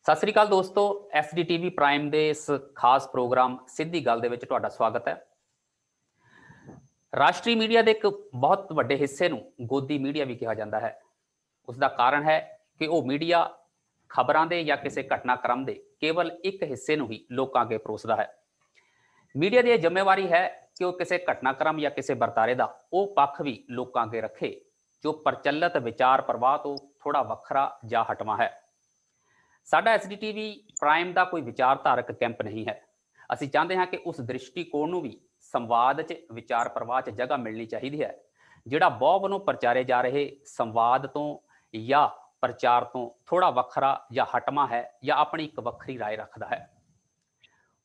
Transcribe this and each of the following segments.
ਸਤਿ ਸ੍ਰੀ ਅਕਾਲ ਦੋਸਤੋ, SDTV prime ਦੇ ਇਸ ਖਾਸ ਪ੍ਰੋਗਰਾਮ ਸਿੱਧੀ ਗੱਲ ਦੇ ਵਿੱਚ ਤੁਹਾਡਾ ਸਵਾਗਤ ਹੈ। ਰਾਸ਼ਟਰੀ ਮੀਡੀਆ ਦੇ ਇੱਕ ਬਹੁਤ ਵੱਡੇ ਹਿੱਸੇ ਨੂੰ ਗੋਦੀ ਮੀਡੀਆ ਵੀ ਕਿਹਾ ਜਾਂਦਾ ਹੈ। ਉਸ ਦਾ ਕਾਰਨ ਹੈ ਕਿ ਉਹ ਮੀਡੀਆ ਖਬਰਾਂ ਦੇ ਜਾਂ ਕਿਸੇ ਘਟਨਾਕ੍ਰਮ ਦੇ ਕੇਵਲ ਇੱਕ ਹਿੱਸੇ ਨੂੰ ਹੀ ਲੋਕਾਂ ਅੱਗੇ ਪਰੋਸਦਾ ਹੈ। ਮੀਡੀਆ ਦੀ ਇਹ ਜ਼ਿੰਮੇਵਾਰੀ ਹੈ ਕਿ ਉਹ ਕਿਸੇ ਘਟਨਾਕ੍ਰਮ ਜਾਂ ਕਿਸੇ ਵਰਤਾਰੇ ਦਾ ਉਹ ਪੱਖ ਵੀ ਲੋਕਾਂ ਅੱਗੇ ਰੱਖੇ ਜੋ ਪ੍ਰਚਲਿਤ ਵਿਚਾਰ ਪ੍ਰਵਾਹ ਤੋਂ ਥੋੜਾ ਵੱਖਰਾ ਜਾਂ ਹਟਵਾਂ ਹੈ। ਸਾਡਾ SDTV ਪ੍ਰਾਈਮ ਦਾ ਕੋਈ ਵਿਚਾਰਧਾਰਕ ਕੈਂਪ ਨਹੀਂ ਹੈ। ਅਸੀਂ ਚਾਹੁੰਦੇ ਹਾਂ ਕਿ ਉਸ ਦ੍ਰਿਸ਼ਟੀਕੋਣ ਨੂੰ ਵੀ ਸੰਵਾਦ 'ਚ ਵਿਚਾਰ ਪ੍ਰਵਾਹ 'ਚ ਜਗ੍ਹਾ ਮਿਲਣੀ ਚਾਹੀਦੀ ਹੈ, ਜਿਹੜਾ ਬਹੁ ਵੱਲੋਂ ਪ੍ਰਚਾਰੇ ਜਾ ਰਹੇ ਸੰਵਾਦ ਤੋਂ ਜਾਂ ਪ੍ਰਚਾਰ ਤੋਂ ਥੋੜਾ ਵੱਖਰਾ ਜਾਂ ਹਟਵਾਂ ਹੈ ਜਾਂ ਆਪਣੀ ਇੱਕ ਵੱਖਰੀ ਰਾਏ ਰੱਖਦਾ ਹੈ।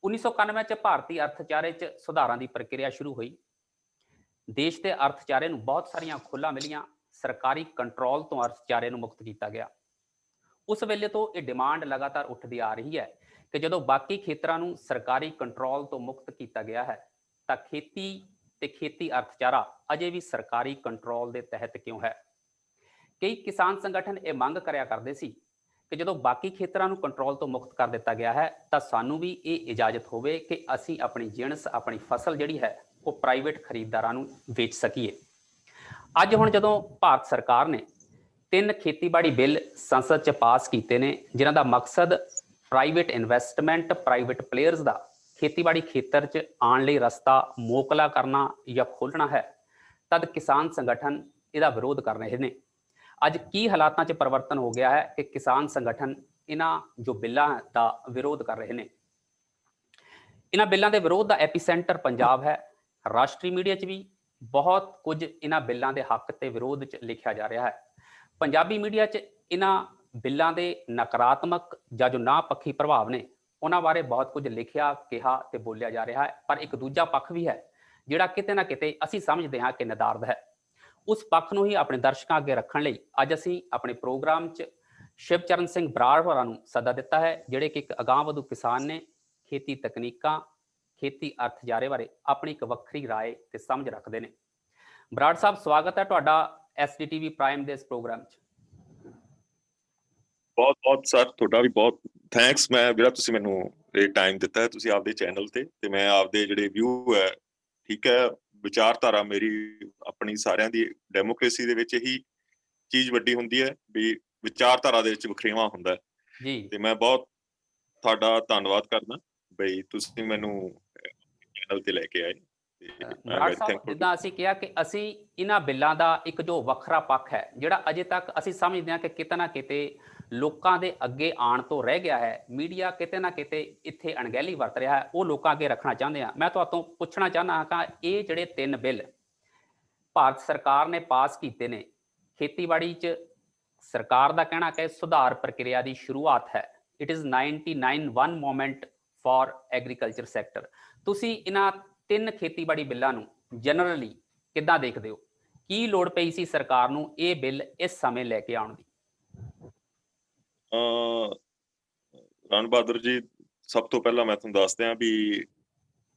1991 'ਚ ਭਾਰਤੀ ਅਰਥਚਾਰੇ 'ਚ ਸੁਧਾਰਾਂ ਦੀ ਪ੍ਰਕਿਰਿਆ ਸ਼ੁਰੂ ਹੋਈ। ਦੇਸ਼ ਦੇ ਅਰਥਚਾਰੇ ਨੂੰ ਬਹੁਤ ਸਾਰੀਆਂ ਖੁੱਲ੍ਹਾਂ ਮਿਲੀਆਂ। ਸਰਕਾਰੀ ਕੰਟਰੋਲ ਤੋਂ ਅਰਥਚਾਰੇ ਨੂੰ ਮੁਕਤ ਕੀਤਾ ਗਿਆ। ਉਸ ਵੇਲੇ ਤੋਂ ਇਹ ਡਿਮਾਂਡ ਲਗਾਤਾਰ ਉੱਠਦੀ ਆ ਰਹੀ ਹੈ ਕਿ ਜਦੋਂ ਬਾਕੀ ਖੇਤਰਾਂ ਨੂੰ ਸਰਕਾਰੀ ਕੰਟਰੋਲ ਤੋਂ ਮੁਕਤ ਕੀਤਾ ਗਿਆ ਹੈ ਤਾਂ ਖੇਤੀ ਤੇ ਖੇਤੀ ਅਰਥਚਾਰਾ ਅਜੇ ਵੀ ਸਰਕਾਰੀ ਕੰਟਰੋਲ ਦੇ ਤਹਿਤ ਕਿਉਂ ਹੈ। ਕਈ ਕਿਸਾਨ ਸੰਗਠਨ ਇਹ ਮੰਗ ਕਰਿਆ ਕਰਦੇ ਸੀ ਕਿ ਜਦੋਂ ਬਾਕੀ ਖੇਤਰਾਂ ਨੂੰ ਕੰਟਰੋਲ ਤੋਂ ਮੁਕਤ ਕਰ ਦਿੱਤਾ ਗਿਆ ਹੈ ਤਾਂ ਸਾਨੂੰ ਵੀ ਇਹ ਇਜਾਜ਼ਤ ਹੋਵੇ ਕਿ ਅਸੀਂ ਆਪਣੀ ਜਿਣਸ, ਆਪਣੀ ਫਸਲ ਜਿਹੜੀ ਹੈ ਉਹ ਪ੍ਰਾਈਵੇਟ ਖਰੀਦਦਾਰਾਂ ਨੂੰ ਵੇਚ ਸਕੀਏ। ਅੱਜ ਹੁਣ ਜਦੋਂ ਭਾਰਤ ਸਰਕਾਰ ਨੇ 3 ਖੇਤੀਬਾੜੀ ਬਿੱਲ ਸੰਸਦ 'ਚ ਪਾਸ ਕੀਤੇ ਨੇ, ਜਿਨ੍ਹਾਂ ਦਾ ਮਕਸਦ ਪ੍ਰਾਈਵੇਟ ਇਨਵੈਸਟਮੈਂਟ, ਪ੍ਰਾਈਵੇਟ ਪਲੇਅਰਸ ਦਾ ਖੇਤੀਬਾੜੀ ਖੇਤਰ 'ਚ ਆਉਣ ਲਈ ਰਸਤਾ ਮੋਕਲਾ ਕਰਨਾ ਜਾਂ ਖੋਲ੍ਹਣਾ ਹੈ, ਤਦ ਕਿਸਾਨ ਸੰਗਠਨ ਇਹਦਾ ਵਿਰੋਧ ਕਰ ਰਹੇ ਨੇ। ਅੱਜ ਕੀ ਹਾਲਾਤਾਂ 'ਚ ਪਰਿਵਰਤਨ ਹੋ ਗਿਆ ਹੈ ਕਿ ਕਿਸਾਨ ਸੰਗਠਨ ਇਹਨਾਂ ਜੋ ਬਿੱਲਾਂ ਦਾ ਵਿਰੋਧ ਕਰ ਰਹੇ ਨੇ। ਇਹਨਾਂ ਬਿੱਲਾਂ ਦੇ ਵਿਰੋਧ ਦਾ ਐਪੀਸੈਂਟਰ ਪੰਜਾਬ ਹੈ। ਰਾਸ਼ਟਰੀ ਮੀਡੀਆ 'ਚ ਵੀ ਬਹੁਤ ਕੁਝ ਇਹਨਾਂ ਬਿੱਲਾਂ ਦੇ ਹੱਕ ਤੇ ਵਿਰੋਧ 'ਚ ਲਿਖਿਆ ਜਾ ਰਿਹਾ ਹੈ। ਪੰਜਾਬੀ ਮੀਡੀਆ 'ਚ ਇਹਨਾਂ ਬਿੱਲਾਂ ਦੇ ਨਕਾਰਾਤਮਕ ਜਾਂ ਜੋ ਨਾ ਪੱਖੀ ਪ੍ਰਭਾਵ ਨੇ ਉਹਨਾਂ ਬਾਰੇ ਬਹੁਤ ਕੁਝ ਲਿਖਿਆ, ਕਿਹਾ ਤੇ ਬੋਲਿਆ ਜਾ ਰਿਹਾ ਹੈ। ਪਰ ਇੱਕ ਦੂਜਾ ਪੱਖ ਵੀ ਹੈ ਜਿਹੜਾ ਕਿਤੇ ਨਾ ਕਿਤੇ ਅਸੀਂ ਸਮਝਦੇ ਹਾਂ ਕਿ ਨਦਾਰਦ ਹੈ। ਉਸ ਪੱਖ ਨੂੰ ਹੀ ਆਪਣੇ ਦਰਸ਼ਕਾਂ ਅੱਗੇ ਰੱਖਣ ਲਈ ਅੱਜ ਅਸੀਂ ਆਪਣੇ ਪ੍ਰੋਗਰਾਮ 'ਚ ਸ਼ਿਵਚਰਨ ਸਿੰਘ ਬਰਾੜ ਹੋਰਾਂ ਨੂੰ ਸੱਦਾ ਦਿੱਤਾ ਹੈ, ਜਿਹੜੇ ਕਿ ਇੱਕ ਅਗਾਂਹਵਧੂ ਕਿਸਾਨ ਨੇ। ਖੇਤੀ ਤਕਨੀਕਾਂ, ਖੇਤੀ ਅਰਥਚਾਰੇ ਬਾਰੇ ਆਪਣੀ ਇੱਕ ਵੱਖਰੀ ਰਾਏ ਤੇ ਸਮਝ ਰੱਖਦੇ ਨੇ। ਬਰਾੜ ਸਾਹਿਬ, ਸਵਾਗਤ ਹੈ ਤੁਹਾਡਾ SDTV ਪ੍ਰਾਈਮ ਦੇ ਇਸ ਪ੍ਰੋਗਰਾਮ 'ਚ। ਬਹੁਤ ਸਰ, ਤੁਹਾਡਾ ਵੀ ਬਹੁਤ ਥੈਂਕਸ। ਮੈਂ ਵੀਰਾ, ਤੁਸੀਂ ਮੈਨੂੰ ਇਹ ਟਾਈਮ ਦਿੱਤਾ ਹੈ, ਤੁਸੀਂ ਆਪਦੇ ਚੈਨਲ ਤੇ ਮੈਂ ਆਪਦੇ ਜਿਹੜੇ ਵਿਊ ਹੈ, ਠੀਕ ਹੈ, ਵਿਚਾਰਧਾਰਾ ਮੇਰੀ ਆਪਣੀ ਸਾਰਿਆਂ ਦੀ ਡੈਮੋਕ੍ਰੇਸੀ ਦੇ ਵਿੱਚ ਇਹੀ ਚੀਜ਼ ਵੱਡੀ ਹੁੰਦੀ ਹੈ ਵੀ ਵਿਚਾਰਧਾਰਾ ਦੇ ਵਿੱਚ ਵਖਰੇਵਾਂ ਹੁੰਦਾ ਹੈ ਜੀ। ਤੇ ਮੈਂ ਬਹੁਤ ਤੁਹਾਡਾ ਧੰਨਵਾਦ ਕਰਦਾ ਬਈ ਤੁਸੀਂ ਮੈਨੂੰ ਚੈਨਲ ਤੇ ਲੈ ਕੇ ਆਏ। ਬਰਾੜ ਸਾਹਿਬ, ਜਿੱਦਾਂ ਅਸੀਂ ਕਿਹਾ ਕਿ ਅਸੀਂ ਇਹਨਾਂ ਬਿੱਲਾਂ ਦਾ ਇੱਕ ਜੋ ਵੱਖਰਾ ਪੱਖ ਹੈ ਜਿਹੜਾ ਅਜੇ ਤੱਕ ਅਸੀਂ ਸਮਝਦੇ ਹਾਂ ਕਿ ਕਿਤੇ ਨਾ ਕਿਤੇ ਲੋਕਾਂ ਦੇ ਅੱਗੇ ਆਉਣ ਤੋਂ ਰਹਿ ਗਿਆ ਹੈ, ਮੀਡੀਆ ਕਿਤੇ ਨਾ ਕਿਤੇ ਇੱਥੇ ਅਣਗਹਿਲੀ ਵਰਤ ਰਿਹਾ ਹੈ, ਉਹ ਲੋਕਾਂ ਅੱਗੇ ਰੱਖਣਾ ਚਾਹੁੰਦੇ ਹਾਂ। ਮੈਂ ਤੁਹਾਤੋਂ ਪੁੱਛਣਾ ਚਾਹੁੰਦਾ ਹਾਂ ਕਿ ਇਹ ਜਿਹੜੇ 3 ਬਿੱਲ ਭਾਰਤ ਸਰਕਾਰ ਨੇ ਪਾਸ ਕੀਤੇ ਨੇ, ਖੇਤੀਬਾੜੀ 'ਚ ਸਰਕਾਰ ਦਾ ਕਹਿਣਾ ਕਿ ਸੁਧਾਰ ਪ੍ਰਕਿਰਿਆ ਦੀ ਸ਼ੁਰੂਆਤ ਹੈ। It is 99 movement for agriculture sector. ਤੁਸੀਂ ਇਹਨਾਂ 3 ਖੇਤੀਬਾੜੀ ਬਿੱਲਾਂ ਨੂੰ ਜਨਰਲੀ ਕਿੱਦਾਂ ਦੇਖਦੇ ਹੋ? ਕੀ ਲੋੜ ਪਈ ਸੀ ਸਰਕਾਰ ਨੂੰ ਇਹ ਬਿੱਲ ਇਸ ਸਮੇਂ ਲੈ ਕੇ ਆਉਣ ਦੀ? ਰਣ ਬਹਾਦਰ ਜੀ, ਸਭ ਤੋਂ ਪਹਿਲਾਂ ਮੈਂ ਤੁਹਾਨੂੰ ਦੱਸ ਦਿਆਂ ਵੀ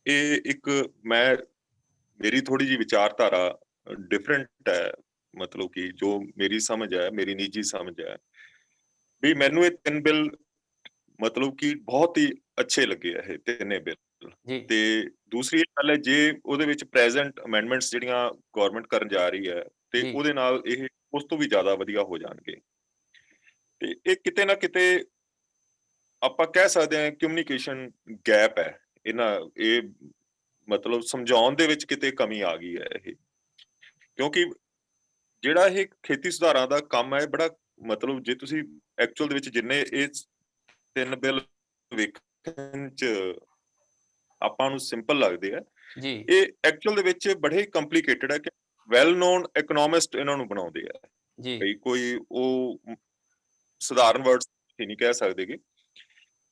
ਇਹ ਇੱਕ ਮੇਰੀ ਥੋੜੀ ਜਿਹੀ ਵਿਚਾਰਧਾਰਾ ਡਿਫਰੈਂਟ ਹੈ। ਮਤਲਬ ਕਿ ਜੋ ਮੇਰੀ ਸਮਝ ਹੈ, ਮੇਰੀ ਨਿੱਜੀ ਸਮਝ ਹੈ ਵੀ ਮੈਨੂੰ ਇਹ 3 ਬਿੱਲ ਮਤਲਬ ਕਿ ਬਹੁਤ ਹੀ ਅੱਛੇ ਲੱਗੇ ਆ ਇਹ 3 ਬਿੱਲ। ਤੇ ਦੂਸਰੀ ਗੱਲ ਹੈ, ਜੇ ਉਹਦੇ ਵਿੱਚ ਪ੍ਰੈਜ਼ੈਂਟ ਅਮੈਂਡਮੈਂਟਸ ਜਿਹੜੀਆਂ ਗਵਰਨਮੈਂਟ ਕਰਨ ਜਾ ਰਹੀ ਹੈ ਤੇ ਉਹਦੇ ਨਾਲ ਇਹ ਉਸ ਤੋਂ ਵੀ ਜ਼ਿਆਦਾ ਵਧੀਆ ਹੋ ਜਾਣਗੇ। ਤੇ ਇਹ ਕਿਤੇ ਨਾ ਕਿਤੇ ਆਪਾਂ ਕਹਿ ਸਕਦੇ ਹਾਂ ਕਮਿਊਨੀਕੇਸ਼ਨ ਗੈਪ ਹੈ। ਇਹ ਮਤਲਬ ਸਮਝਾਉਣ ਦੇ ਵਿੱਚ ਕਿਤੇ ਕਮੀ ਆ ਗਈ ਹੈ ਇਹ, ਕਿਉਂਕਿ ਜਿਹੜਾ ਇਹ ਖੇਤੀ ਸੁਧਾਰਾਂ ਦਾ ਕੰਮ ਹੈ ਬੜਾ ਮਤਲਬ ਜੇ ਤੁਸੀਂ ਐਕਚੁਅਲ ਦੇ ਵਿੱਚ ਜਿੰਨੇ ਇਹ 3 ਬਿੱਲ ਵੇਖਣ 'ਚ ਆਪਾਂ ਨੂੰ ਸਿੰਪਲ ਲੱਗਦੇ ਆ, ਇਹ ਐਕਚੁਅਲ ਦੇ ਵਿੱਚ ਬੜੇ ਕੰਪਲਿਕੇਟਡ ਹੈ ਕਿ ਵੈਲ ਨੋਨ ਇਕਨੋਮਿਸਟ ਇਹਨਾਂ ਨੂੰ ਬਣਾਉਂਦੇ ਆ। ਬਈ ਕੋਈ ਉਹ ਸਧਾਰਨ ਵਰਡਸ ਨਹੀਂ ਕਹਿ ਸਕਦੇਗੇ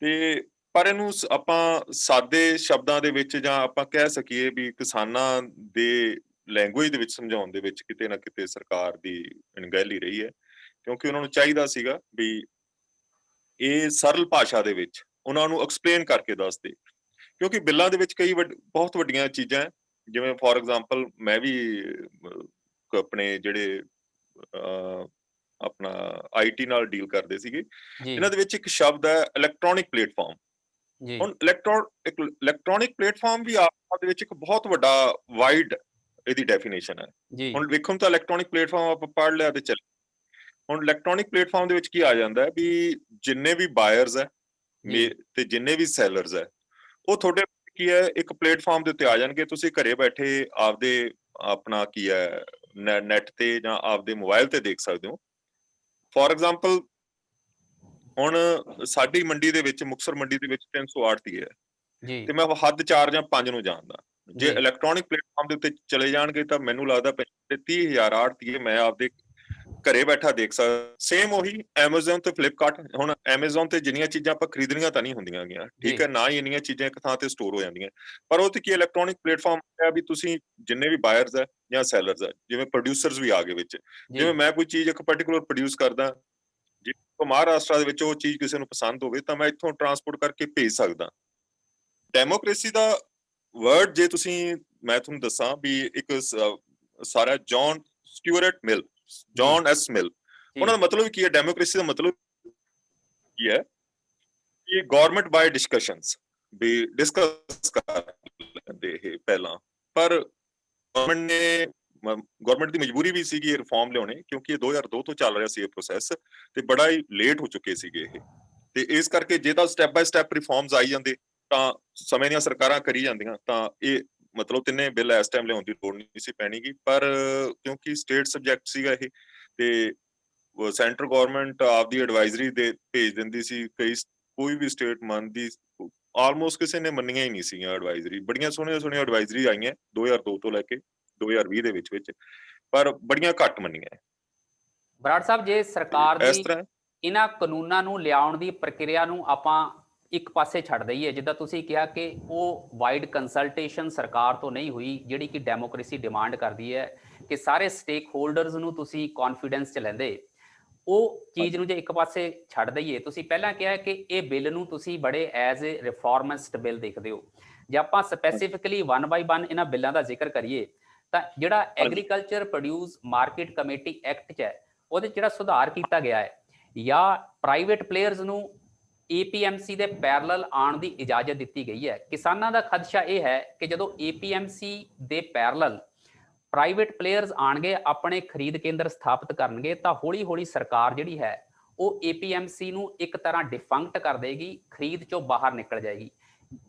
ਤੇ ਪਰ ਇਹਨੂੰ ਆਪਾਂ ਸਾਦੇ ਸ਼ਬਦਾਂ ਦੇ ਵਿੱਚ ਜਾਂ ਆਪਾਂ ਕਹਿ ਸਕੀਏ ਵੀ ਕਿਸਾਨਾਂ ਦੇ ਲੈਂਗੁਏਜ ਦੇ ਵਿੱਚ ਸਮਝਾਉਣ ਦੇ ਵਿੱਚ ਕਿਤੇ ਨਾ ਕਿਤੇ ਸਰਕਾਰ ਦੀ ਅਣਗਹਿਲੀ ਰਹੀ ਹੈ, ਕਿਉਂਕਿ ਉਹਨਾਂ ਨੂੰ ਚਾਹੀਦਾ ਸੀਗਾ ਵੀ ਇਹ ਸਰਲ ਭਾਸ਼ਾ ਦੇ ਵਿੱਚ ਉਹਨਾਂ ਨੂੰ ਐਕਸਪਲੇਨ ਕਰਕੇ ਦੱਸਦੇ, ਕਿਉਂਕਿ ਬਿੱਲਾਂ ਦੇ ਵਿੱਚ ਕਈ ਬਹੁਤ ਵੱਡੀਆਂ ਚੀਜ਼ਾਂ ਹੈ। ਜਿਵੇਂ ਫੋਰ ਐਗਜ਼ਾਮਪਲ ਮੈਂ ਵੀ ਆਪਣੇ ਜਿਹੜੇ ਆਪਣਾ ਆਈਟੀ ਨਾਲ ਡੀਲ ਕਰਦੇ ਸੀਗੇ। ਜੀ ਇਹਨਾਂ ਦੇ ਵਿੱਚ ਇੱਕ ਸ਼ਬਦ ਹੈ ਇਲੈਕਟ੍ਰੋਨਿਕ ਪਲੇਟਫਾਰਮ। ਜੀ ਹੁਣ ਇਲੈਕਟ੍ਰੋਨਿਕ ਪਲੇਟਫਾਰਮ ਵੀ ਆਪ ਦੇ ਵਿੱਚ ਇੱਕ ਬਹੁਤ ਵੱਡਾ ਵਾਈਡ ਇਹਦੀ ਡੈਫੀਨੇਸ਼ਨ ਹੈ। ਜੀ ਹੁਣ ਵੇਖੋ ਤਾਂ ਇਲੈਕਟ੍ਰੋਨਿਕ ਪਲੇਟਫਾਰਮ ਆਪਾਂ ਪੜ੍ਹ ਲਿਆ ਤੇ ਚੱਲ। ਹੁਣ ਇਲੈਕਟ੍ਰੋਨਿਕ ਪਲੇਟਫਾਰਮ ਦੇ ਵਿੱਚ ਕੀ ਆ ਜਾਂਦਾ ਹੈ ਵੀ ਜਿੰਨੇ ਵੀ ਬਾਇਰਸ ਹੈ ਜੀ ਤੇ ਜਿੰਨੇ ਵੀ ਸੈਲਰਸ ਹੈ, ਉਹ ਤੁਹਾਡੇ ਕੀ ਹੈ ਇੱਕ ਪਲੇਟਫਾਰਮ ਦੇ ਉੱਤੇ ਆ ਜਾਣਗੇ। ਤੁਸੀਂ ਘਰੇ ਬੈਠੇ ਆਪਦੇ ਆਪਣਾ ਕੀ ਹੈ ਨੈਟ ਤੇ ਜਾਂ ਆਪਦੇ ਮੋਬਾਈਲ ਤੇ ਦੇਖ ਸਕਦੇ ਹੋ। ਫੋਰ ਐਗਜ਼ਾਮਪਲ ਹੁਣ ਸਾਡੀ ਮੰਡੀ ਦੇ ਵਿੱਚ, ਮੁਕਤਸਰ ਮੰਡੀ ਦੇ ਵਿੱਚ 300 ਆੜ੍ਹਤੀ ਹੈ ਜੀ ਤੇ ਮੈਂ ਹੱਦ 4 ਜਾਂ 5 ਨੂੰ ਜਾਣਦਾ। ਜੇ ਜੀ ਇਲੈਕਟ੍ਰੋਨਿਕ ਪਲੇਟਫਾਰਮ ਦੇ ਉੱਤੇ ਚਲੇ ਜਾਣਗੇ ਤਾਂ ਮੈਨੂੰ ਲੱਗਦਾ 30,000 ਆੜ੍ਹਤੀ ਮੈਂ ਆਪਦੇ ਘਰੇ ਬੈਠਾ ਦੇਖ ਸਕਦਾ। ਸੇਮ ਉਹੀ ਐਮਾਜ਼ਨ ਤੇ ਫਲਿੱਪਕਾਰਟ। ਹੁਣ ਐਮਾਜ਼ਨ ਤੇ ਜਿੰਨੀਆਂ ਚੀਜ਼ਾਂ ਆਪਾਂ ਖਰੀਦਣੀਆਂ ਤਾਂ ਨਹੀਂ ਹੁੰਦੀਆਂ ਗੀਆਂ, ਠੀਕ ਜੀ ਹੈ, ਨਾ ਹੀ ਇੰਨੀਆਂ ਚੀਜ਼ਾਂ ਇੱਕ ਥਾਂ ਤੇ ਸਟੋਰ ਹੋ ਜਾਂਦੀਆਂ। ਪਰ ਉਹ ਤੇ ਕੀ ਇਲੈਕਟ੍ਰੋਨਿਕ ਪਲੇਟਫਾਰਮ ਹੈ ਵੀ ਤੁਸੀਂ ਜਿੰਨੇ ਵੀ ਬਾਇਰਸ ਹੈ ਜਾਂ ਸੈਲਰਸ ਹੈ, ਜਿਵੇਂ ਪ੍ਰੋਡਿਊਸਰਸ ਵੀ ਆ ਗਏ ਵਿੱਚ। ਜੀ ਜਿਵੇਂ ਮੈਂ ਕੋਈ ਚੀਜ਼ ਇੱਕ ਪਾਰਟਿਕੂਲਰ ਪ੍ਰੋਡਿਊਸ ਕਰਦਾ, ਜੇ ਮਹਾਰਾਸ਼ਟਰ ਦੇ ਵਿੱਚ ਉਹ ਚੀਜ਼ ਕਿਸੇ ਨੂੰ ਪਸੰਦ ਹੋਵੇ ਤਾਂ ਮੈਂ ਇੱਥੋਂ ਟਰਾਂਸਪੋਰਟ ਕਰਕੇ ਭੇਜ ਸਕਦਾ। ਡੈਮੋਕ੍ਰੇਸੀ ਦਾ ਵਰਡ ਜੇ ਤੁਸੀਂ, ਮੈਂ ਤੁਹਾਨੂੰ ਦੱਸਾਂ ਵੀ ਇੱਕ ਸਾਰਾ ਜੌਨ ਸਟਿਊਅਰਟ ਮਿਲ, ਜੌਨ ਐਸ ਮਿਲ, ਉਹਨਾਂ ਜੀ ਦਾ ਮਤਲਬ ਕੀ ਹੈ? ਡੈਮੋਕ੍ਰੇਸੀ ਦਾ ਮਤਲਬ ਕੀ ਹੈ ਕਿ ਗਵਰਨਮੈਂਟ ਬਾਈ ਡਿਸਕਸ਼ਨਸ, ਵੀ ਡਿਸਕਸ ਕਰ ਲੈਂਦੇ ਇਹ ਪਹਿਲਾਂ। ਪਰ ਗਵਰਨਮੈਂਟ ਦੀ ਮਜਬੂਰੀ ਵੀ ਸੀਗੀ ਇਹ ਰਿਫਾਰਮ ਲਿਆਉਣੇ, ਕਿਉਂਕਿ ਇਹ 2002 ਤੋਂ ਚੱਲ ਰਿਹਾ ਸੀ ਇਹ ਪ੍ਰੋਸੈਸ ਤੇ ਬੜਾ ਹੀ ਲੇਟ ਹੋ ਚੁੱਕੇ ਸੀਗੇ ਇਹ। ਤੇ ਇਸ ਕਰਕੇ ਜੇ ਤਾਂ ਸਟੈਪ ਬਾਈ ਸਟੈਪ ਰਿਫਾਰਮਸ ਆਈ ਜਾਂਦੇ ਤਾਂ ਸਮੇਂ ਦੀਆਂ ਸਰਕਾਰਾਂ ਕਰੀ ਜਾਂਦੀਆਂ ਤਾਂ ਇਹ ਮਤਲਬ ਤਿੰਨੇ ਬਿੱਲ ਇਸ ਟਾਈਮ ਲਿਆਉਣ ਦੀ ਲੋੜ ਨਹੀਂ ਸੀ ਪੈਣੀਗੀ। ਪਰ ਕਿਉਂਕਿ ਸਟੇਟ ਸਬਜੈਕਟ ਸੀਗਾ ਇਹ ਤੇ ਸੈਂਟਰ ਗਵਰਨਮੈਂਟ ਆਪਦੀ ਐਡਵਾਈਜ਼ਰੀ ਦੇ ਭੇਜ ਦਿੰਦੀ ਸੀ, ਕੋਈ ਵੀ ਸਟੇਟ ਮੰਨਦੀ, ਆਲਮੋਸਟ ਕਿਸੇ ਨੇ ਮੰਨੀਆਂ ਹੀ ਨਹੀਂ ਸੀਗੀਆਂ ਐਡਵਾਈਜ਼ਰੀ। ਬੜੀਆਂ ਸੋਹਣੀਆਂ ਐਡਵਾਈਜ਼ਰੀ ਆਈਆਂ 2002 ਤੋਂ ਲੈ ਕੇ 2020 ਦੇ ਵਿੱਚ, ਪਰ ਬੜੀਆਂ ਘੱਟ ਮੰਨੀਆਂ। ਬਰਾੜ ਸਾਹਿਬ, ਜੇ ਸਰਕਾਰ ਇਸ ਦੀ ਤਰ੍ਹਾਂ ਇਹਨਾਂ ਕਾਨੂੰਨਾਂ ਨੂੰ ਲਿਆਉਣ ਦੀ ਪ੍ਰਕਿਰਿਆ ਨੂੰ ਆਪਾਂ ਇੱਕ ਪਾਸੇ ਛੱਡ ਦਈਏ, ਜਿੱਦਾਂ ਤੁਸੀਂ ਕਿਹਾ ਕਿ ਉਹ ਵਾਈਡ ਕੰਸਲਟੇਸ਼ਨ ਸਰਕਾਰ ਤੋਂ ਨਹੀਂ ਹੋਈ ਜਿਹੜੀ ਕਿ ਡੈਮੋਕ੍ਰੇਸੀ ਡਿਮਾਂਡ ਕਰਦੀ ਹੈ ਕਿ ਸਾਰੇ ਸਟੇਕ ਹੋਲਡਰਸ ਨੂੰ ਤੁਸੀਂ ਕੌਨਫੀਡੈਂਸ 'ਚ ਲੈਂਦੇ, ਉਹ ਚੀਜ਼ ਨੂੰ ਜੇ ਇੱਕ ਪਾਸੇ ਛੱਡ ਦਈਏ, ਤੁਸੀਂ ਪਹਿਲਾਂ ਕਿਹਾ ਕਿ ਇਹ ਬਿੱਲ ਨੂੰ ਤੁਸੀਂ ਬੜੇ ਐਜ਼ ਏ ਰਿਫਾਰਮਿਸਟ ਬਿੱਲ ਦੇਖਦੇ ਹੋ। ਜੇ ਆਪਾਂ ਸਪੈਸੀਫਿਕਲੀ 1 ਬਾਈ 1 ਇਹਨਾਂ ਬਿੱਲਾਂ ਦਾ ਜ਼ਿਕਰ ਕਰੀਏ ਤਾਂ ਜਿਹੜਾ agriculture produce market committee act 'ਚ ਹੈ, ਉਹਦੇ 'ਚ ਜਿਹੜਾ ਸੁਧਾਰ ਕੀਤਾ ਗਿਆ ਹੈ ਜਾਂ ਪ੍ਰਾਈਵੇਟ ਪਲੇਅਰਸ ਨੂੰ ਏਪੀਐਮਸੀ ਦੇ ਪੈਰਲਲ ਆਉਣ ਦੀ ਇਜਾਜ਼ਤ ਦਿੱਤੀ ਗਈ ਹੈ। ਕਿਸਾਨਾਂ ਦਾ ਖਦਸ਼ਾ ਇਹ ਹੈ ਕਿ ਜਦੋਂ ਏਪੀਐਮਸੀ ਦੇ ਪੈਰਲਲ ਪ੍ਰਾਈਵੇਟ ਪਲੇਅਰਸ ਆਣਗੇ, ਆਪਣੇ ਖਰੀਦ ਕੇਂਦਰ ਸਥਾਪਿਤ ਕਰਨਗੇ, ਤਾਂ ਹੌਲੀ ਹੌਲੀ ਸਰਕਾਰ ਜਿਹੜੀ ਹੈ ਉਹ ਏਪੀਐਮਸੀ ਨੂੰ ਇੱਕ ਤਰ੍ਹਾਂ ਡਿਫੰਕਟ ਕਰ ਦੇਗੀ, ਖਰੀਦ ਚੋਂ ਬਾਹਰ ਨਿਕਲ ਜਾਏਗੀ।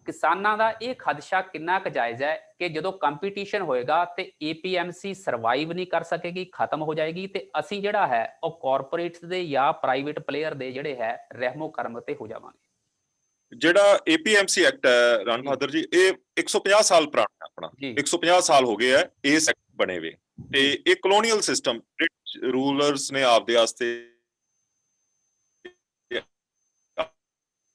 ਕਿਸਾਨਾਂ ਦਾ ਇਹ ਖਦਸ਼ਾ ਕਿੰਨਾ ਕੁ ਜਾਇਜ਼ ਹੈ ਕਿ ਜਦੋਂ ਕੰਪੀਟੀਸ਼ਨ ਹੋਏਗਾ ਤੇ ਏਪੀਐਮਸੀ ਸਰਵਾਈਵ ਨਹੀਂ ਕਰ ਸਕੇਗੀ, ਖਤਮ ਹੋ ਜਾਏਗੀ, ਤੇ ਅਸੀਂ ਜਿਹੜਾ ਹੈ ਉਹ ਕਾਰਪੋਰੇਟਸ ਦੇ ਜਾਂ ਪ੍ਰਾਈਵੇਟ ਪਲੇਅਰ ਦੇ ਜਿਹੜੇ ਹੈ ਰਹਿਮੋ ਕਰਮ ਤੇ ਹੋ ਜਾਵਾਂਗੇ। ਜਿਹੜਾ ਏਪੀਐਮਸੀ ਐਕਟ ਹੈ ਰਾਨ ਜੀ ਬਹਾਦਰ ਜੀ, ਇਹ 150 ਸਾਲ ਪੁਰਾਣਾ ਹੈ ਆਪਣਾ। ਜੀ 150 ਸਾਲ ਹੋ ਗਏ ਹੈ ਇਸ ਐਕਟ ਬਣੇ ਹੋਏ ਤੇ ਜੀ ਇਹ ਕਲੋਨੀਅਲ ਸਿਸਟਮ ਰੂਲਰਸ ਨੇ ਆਪਦੇ ਵਾਸਤੇ,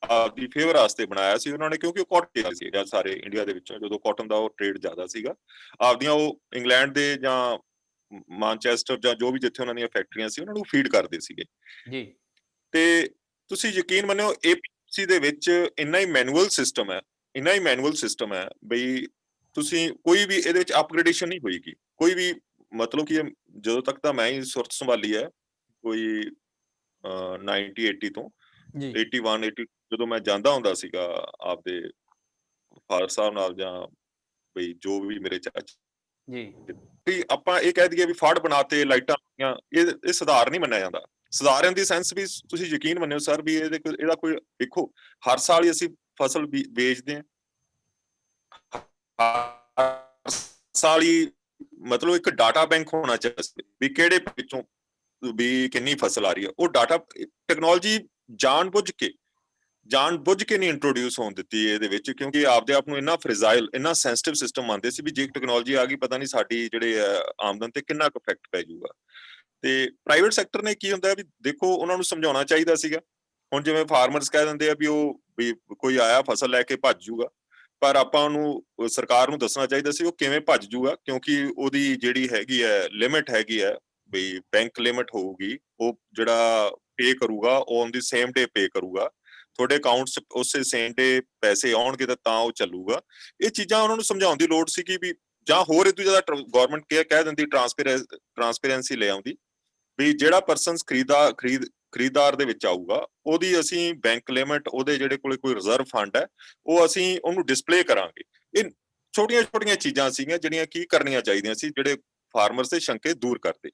ਆਪਦੀ ਫੇਵਰ ਵਾਸਤੇ ਬਣਾਇਆ ਸੀ ਉਹਨਾਂ ਨੇ, ਕਿਉਂਕਿ ਉਹ ਕਾਟਨ ਸੀਗਾ ਸਾਰੇ ਇੰਡੀਆ ਦੇ ਵਿੱਚੋਂ, ਜਦੋਂ ਕਾਟਨ ਦਾ ਉਹ ਟ੍ਰੇਡ ਜ਼ਿਆਦਾ ਸੀਗਾ। ਆਪਦੀਆਂ ਉਹ ਇੰਗਲੈਂਡ ਦੇ ਜਾਂ ਮਾਨਚੈਸਟਰ ਜਾਂ ਜੋ ਵੀ ਜਿੱਥੇ ਉਹਨਾਂ ਦੀਆਂ ਫੈਕਟਰੀਆਂ ਸੀ ਉਹਨਾਂ ਨੂੰ ਫੀਡ ਕਰਦੇ ਸੀਗੇ। ਜੀ ਤੇ ਤੁਸੀਂ ਯਕੀਨ ਮੰਨਿਓ ਏਪੀਸੀ ਦੇ ਵਿੱਚ ਇੰਨਾ ਹੀ ਮੈਨੂਅਲ ਸਿਸਟਮ ਹੈ ਬਈ ਤੁਸੀਂ ਕੋਈ ਵੀ ਇਹਦੇ ਵਿੱਚ ਅਪਗ੍ਰੇਡੇਸ਼ਨ ਨਹੀਂ ਹੋਏਗੀ ਕੋਈ ਵੀ। ਮਤਲਬ ਕਿ ਜਦੋਂ ਤੱਕ ਤਾਂ ਮੈਂ ਹੀ ਸੁਰਤ ਸੰਭਾਲੀ ਹੈ ਕੋਈ 1980 ਤੋਂ ਜੀ 81 ਜਦੋਂ ਮੈਂ ਜਾਂਦਾ ਹੁੰਦਾ ਸੀਗਾ ਆਪਦੇ ਫਾਦਰ ਸਾਹਿਬ ਨਾਲ ਜਾਂ ਬਈ ਜੋ ਵੀ ਮੇਰੇ ਚਾਚਾ, ਜੀ ਵੀ ਆਪਾਂ ਇਹ ਕਹਿ ਦਈਏ ਵੀ ਫੜ ਬਣਾਤੇ ਲਾਈਟਾਂ, ਇਹ ਸੁਧਾਰ ਨਹੀਂ ਮੰਨਿਆ ਜਾਂਦਾ। ਸੁਧਾਰ ਦੀ ਸੈਂਸ ਵੀ ਤੁਸੀਂ ਯਕੀਨ ਮੰਨਿਓ ਸਰ ਵੀ ਇਹਦਾ ਕੋਈ ਦੇਖੋ, ਹਰ ਸਾਲ ਹੀ ਅਸੀਂ ਫਸਲ ਵੇਚਦੇ ਹਾਂ, ਹਰ ਸਾਲ ਹੀ ਮਤਲਬ ਇੱਕ ਡਾਟਾ ਬੈਂਕ ਹੋਣਾ ਚਾਹੀਦਾ ਵੀ ਕਿਹੜੇ ਵਿੱਚੋਂ ਵੀ ਕਿੰਨੀ ਫਸਲ ਆ ਰਹੀ ਹੈ। ਉਹ ਡਾਟਾ ਟੈਕਨੋਲੋਜੀ ਜਾਣ ਬੁੱਝ ਕੇ ਨਹੀਂ ਇੰਟਰੋਡਿਊਸ ਹੋਣ ਦਿੱਤੀ ਇਹਦੇ ਵਿੱਚ, ਕਿਉਂਕਿ ਆਪਦੇ ਆਪ ਨੂੰ ਇੰਨਾ ਫ੍ਰੇਜ਼ਾਈਲ, ਇੰਨਾ ਸੈਂਸਿਟਿਵ ਸਿਸਟਮ ਮੰਨਦੇ ਸੀ ਵੀ ਜੇ ਟੈਕਨੋਲੋਜੀ ਆ ਗਈ ਪਤਾ ਨਹੀਂ ਸਾਡੀ ਜਿਹੜੇ ਆਮਦਨ ਤੇ ਕਿੰਨਾ ਕੁ ਇਫੈਕਟ ਪੈ ਜਾਊਗਾ। ਤੇ ਪ੍ਰਾਈਵੇਟ ਸੈਕਟਰ ਨੇ ਕੀ ਹੁੰਦਾ ਵੀ ਦੇਖੋ ਉਹਨਾਂ ਨੂੰ ਸਮਝਾਉਣਾ ਚਾਹੀਦਾ ਸੀਗਾ। ਹੁਣ ਜਿਵੇਂ ਫਾਰਮਰਸ ਕਹਿ ਦਿੰਦੇ ਆ ਵੀ ਕੋਈ ਆਇਆ ਫਸਲ ਲੈ ਕੇ ਭੱਜ ਜੂਗਾ, ਪਰ ਆਪਾਂ ਉਹਨੂੰ ਸਰਕਾਰ ਨੂੰ ਦੱਸਣਾ ਚਾਹੀਦਾ ਸੀ ਉਹ ਕਿਵੇਂ ਭੱਜ ਜੂਗਾ, ਕਿਉਂਕਿ ਉਹਦੀ ਜਿਹੜੀ ਹੈਗੀ ਹੈ ਲਿਮਿਟ ਹੈਗੀ ਹੈ, ਵੀ ਬੈਂਕ ਲਿਮਿਟ ਹੋਊਗੀ, ਉਹ ਜਿਹੜਾ ਪੇ ਕਰੂਗਾ ਉਹ ਔਨ ਦੀ ਸੇਮ ਡੇ ਪੇ ਕਰੂਗਾ, ਤੁਹਾਡੇ ਅਕਾਊਂਟ 'ਚ ਉਸੇ ਸੇਮ ਡੇ ਪੈਸੇ ਆਉਣਗੇ ਤਾਂ ਉਹ ਚੱਲੂਗਾ। ਇਹ ਚੀਜ਼ਾਂ ਉਹਨਾਂ ਨੂੰ ਸਮਝਾਉਣ ਦੀ ਲੋੜ ਸੀ ਕਿ ਵੀ ਜਾਂ ਹੋਰ ਇਹ ਤੋਂ ਜ਼ਿਆਦਾ ਗਵਰਨਮੈਂਟ ਕਹਿ ਦਿੰਦੀ ਟਰਾਂਸਪੇਰੈਂਸੀ ਲੈ ਆਉਂਦੀ, ਵੀ ਜਿਹੜਾ ਪਰਸਨਸ ਖਰੀਦਦਾਰ ਦੇ ਵਿੱਚ ਆਊਗਾ ਉਹਦੀ ਅਸੀਂ ਬੈਂਕ ਲਿਮਿਟ, ਉਹਦੇ ਜਿਹੜੇ ਕੋਲੇ ਕੋਈ ਰਿਜ਼ਰਵ ਫੰਡ ਹੈ, ਉਹ ਅਸੀਂ ਉਹਨੂੰ ਡਿਸਪਲੇ ਕਰਾਂਗੇ। ਇਹ ਛੋਟੀਆਂ ਛੋਟੀਆਂ ਚੀਜ਼ਾਂ ਸੀਗੀਆਂ ਜਿਹੜੀਆਂ ਕੀ ਕਰਨੀਆਂ ਚਾਹੀਦੀਆਂ ਸੀ, ਜਿਹੜੇ ਫਾਰਮਰਸ ਦੇ ਸ਼ੰਕੇ ਦੂਰ ਕਰਦੇ।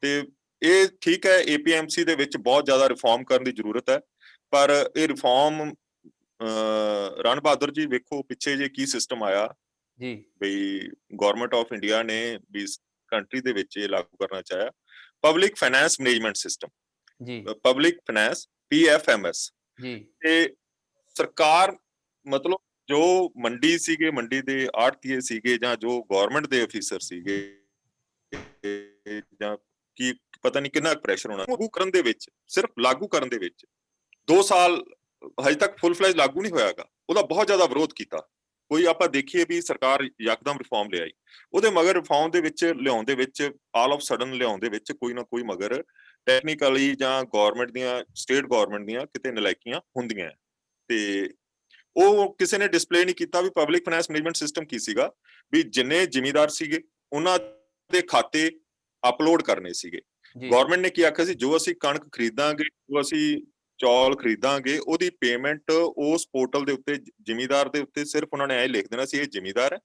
ਤੇ ਇਹ ਠੀਕ ਹੈ, APMC ਦੇ ਵਿੱਚ ਬਹੁਤ ਜ਼ਿਆਦਾ ਰਿਫਾਰਮ ਕਰਨ ਦੀ ਜ਼ਰੂਰਤ ਹੈ, ਪਰ ਇਹ ਰਿਫਾਰਮ ਰਣ ਬਹਾਦਰ ਜੀ ਵੇਖੋ ਪਿੱਛੇ ਜੇ ਕੀ ਸਿਸਟਮ ਆਇਆ ਜੀ ਬਈ ਗਵਰਨਮੈਂਟ ਆਫ ਇੰਡੀਆ ਨੇ ਵੀ ਕੰਟਰੀ ਦੇ ਵਿੱਚ ਇਹ ਲਾਗੂ ਕਰਨਾ ਚਾਹਿਆ, ਪਬਲਿਕ ਫਾਈਨੈਂਸ ਮੈਨੇਜਮੈਂਟ ਸਿਸਟਮ, ਜੀ ਪਬਲਿਕ ਫਾਈਨੈਂਸ PFMS। ਜੀ ਤੇ ਸਰਕਾਰ ਮਤਲਬ ਜੋ ਮੰਡੀ ਸੀਗੇ, ਮੰਡੀ ਦੇ ਆੜਤੀਏ ਸੀਗੇ ਜਾਂ ਜੋ ਗਵਰਨਮੈਂਟ ਦੇ ਅਫੀਸਰ ਸੀਗੇ ਜਾਂ ਕੀ ਪਤਾ ਨਹੀਂ ਕਿੰਨਾ ਪ੍ਰੈਸ਼ਰ ਹੋਣਾ ਲਾਗੂ ਕਰਨ ਦੇ ਵਿੱਚ, ਸਿਰਫ ਲਾਗੂ ਕਰਨ ਦੇ ਵਿੱਚ 2 ਸਾਲ ਹਜੇ ਤੱਕ ਫੁੱਲ ਫਲੈਜ ਲਾਗੂ ਨਹੀਂ ਹੋਇਆਗਾ, ਉਹਦਾ ਬਹੁਤ ਜ਼ਿਆਦਾ ਵਿਰੋਧ ਕੀਤਾ। ਕੋਈ ਆਪਾਂ ਦੇਖੀਏ ਵੀ ਸਰਕਾਰ ਯਕਦਮ ਰਿਫਾਰਮ ਲਿਆਈ, ਉਹਦੇ ਮਗਰ ਰਿਫਾਰਮ ਦੇ ਵਿੱਚ ਲਿਆਉਣ ਦੇ ਵਿੱਚ ਆਲ ਆਫ ਸਡਨ ਲਿਆਉਣ ਦੇ ਵਿੱਚ ਕੋਈ ਨਾ ਕੋਈ ਮਗਰ ਟੈਕਨੀਕਲੀ ਜਾਂ ਗਵਰਨਮੈਂਟ ਦੀਆਂ, ਸਟੇਟ ਗਵਰਨਮੈਂਟ ਦੀਆਂ ਕਿਤੇ ਨਲਾਇਕੀਆਂ ਹੁੰਦੀਆਂ। ਤੇ ਉਹ ਕਿਸੇ ਨੇ ਡਿਸਪਲੇ ਨਹੀਂ ਕੀਤਾ ਵੀ ਪਬਲਿਕ ਫਾਈਨੈਂਸ ਮੈਨੇਜਮੈਂਟ ਸਿਸਟਮ ਕੀ ਸੀਗਾ, ਵੀ ਜਿੰਨੇ ਜ਼ਿਮੀਂਦਾਰ ਸੀਗੇ ਉਹਨਾਂ ਦੇ ਖਾਤੇ ਅਪਲੋਡ ਕਰਨੇ ਸੀਗੇ। ਗਵਰਨਮੈਂਟ ਨੇ ਕੀ ਆਖਿਆ ਸੀ, ਜੋ ਅਸੀਂ ਕਣਕ ਖਰੀਦਾਂਗੇ, ਜੋ ਅਸੀਂ ਚੌਲ ਖਰੀਦਾਂਗੇ, ਉਹਦੀ ਪੇਮੈਂਟ ਉਸ ਪੋਰਟਲ ਦੇ ਉੱਤੇ ਜ਼ਿਮੀਂਦਾਰ ਦੇ ਉੱਤੇ ਸਿਰਫ ਉਹਨਾਂ ਨੇ ਇਹ ਲਿਖ ਦੇਣਾ ਸੀ ਇਹ ਜ਼ਿਮੀਂਦਾਰ ਹੈ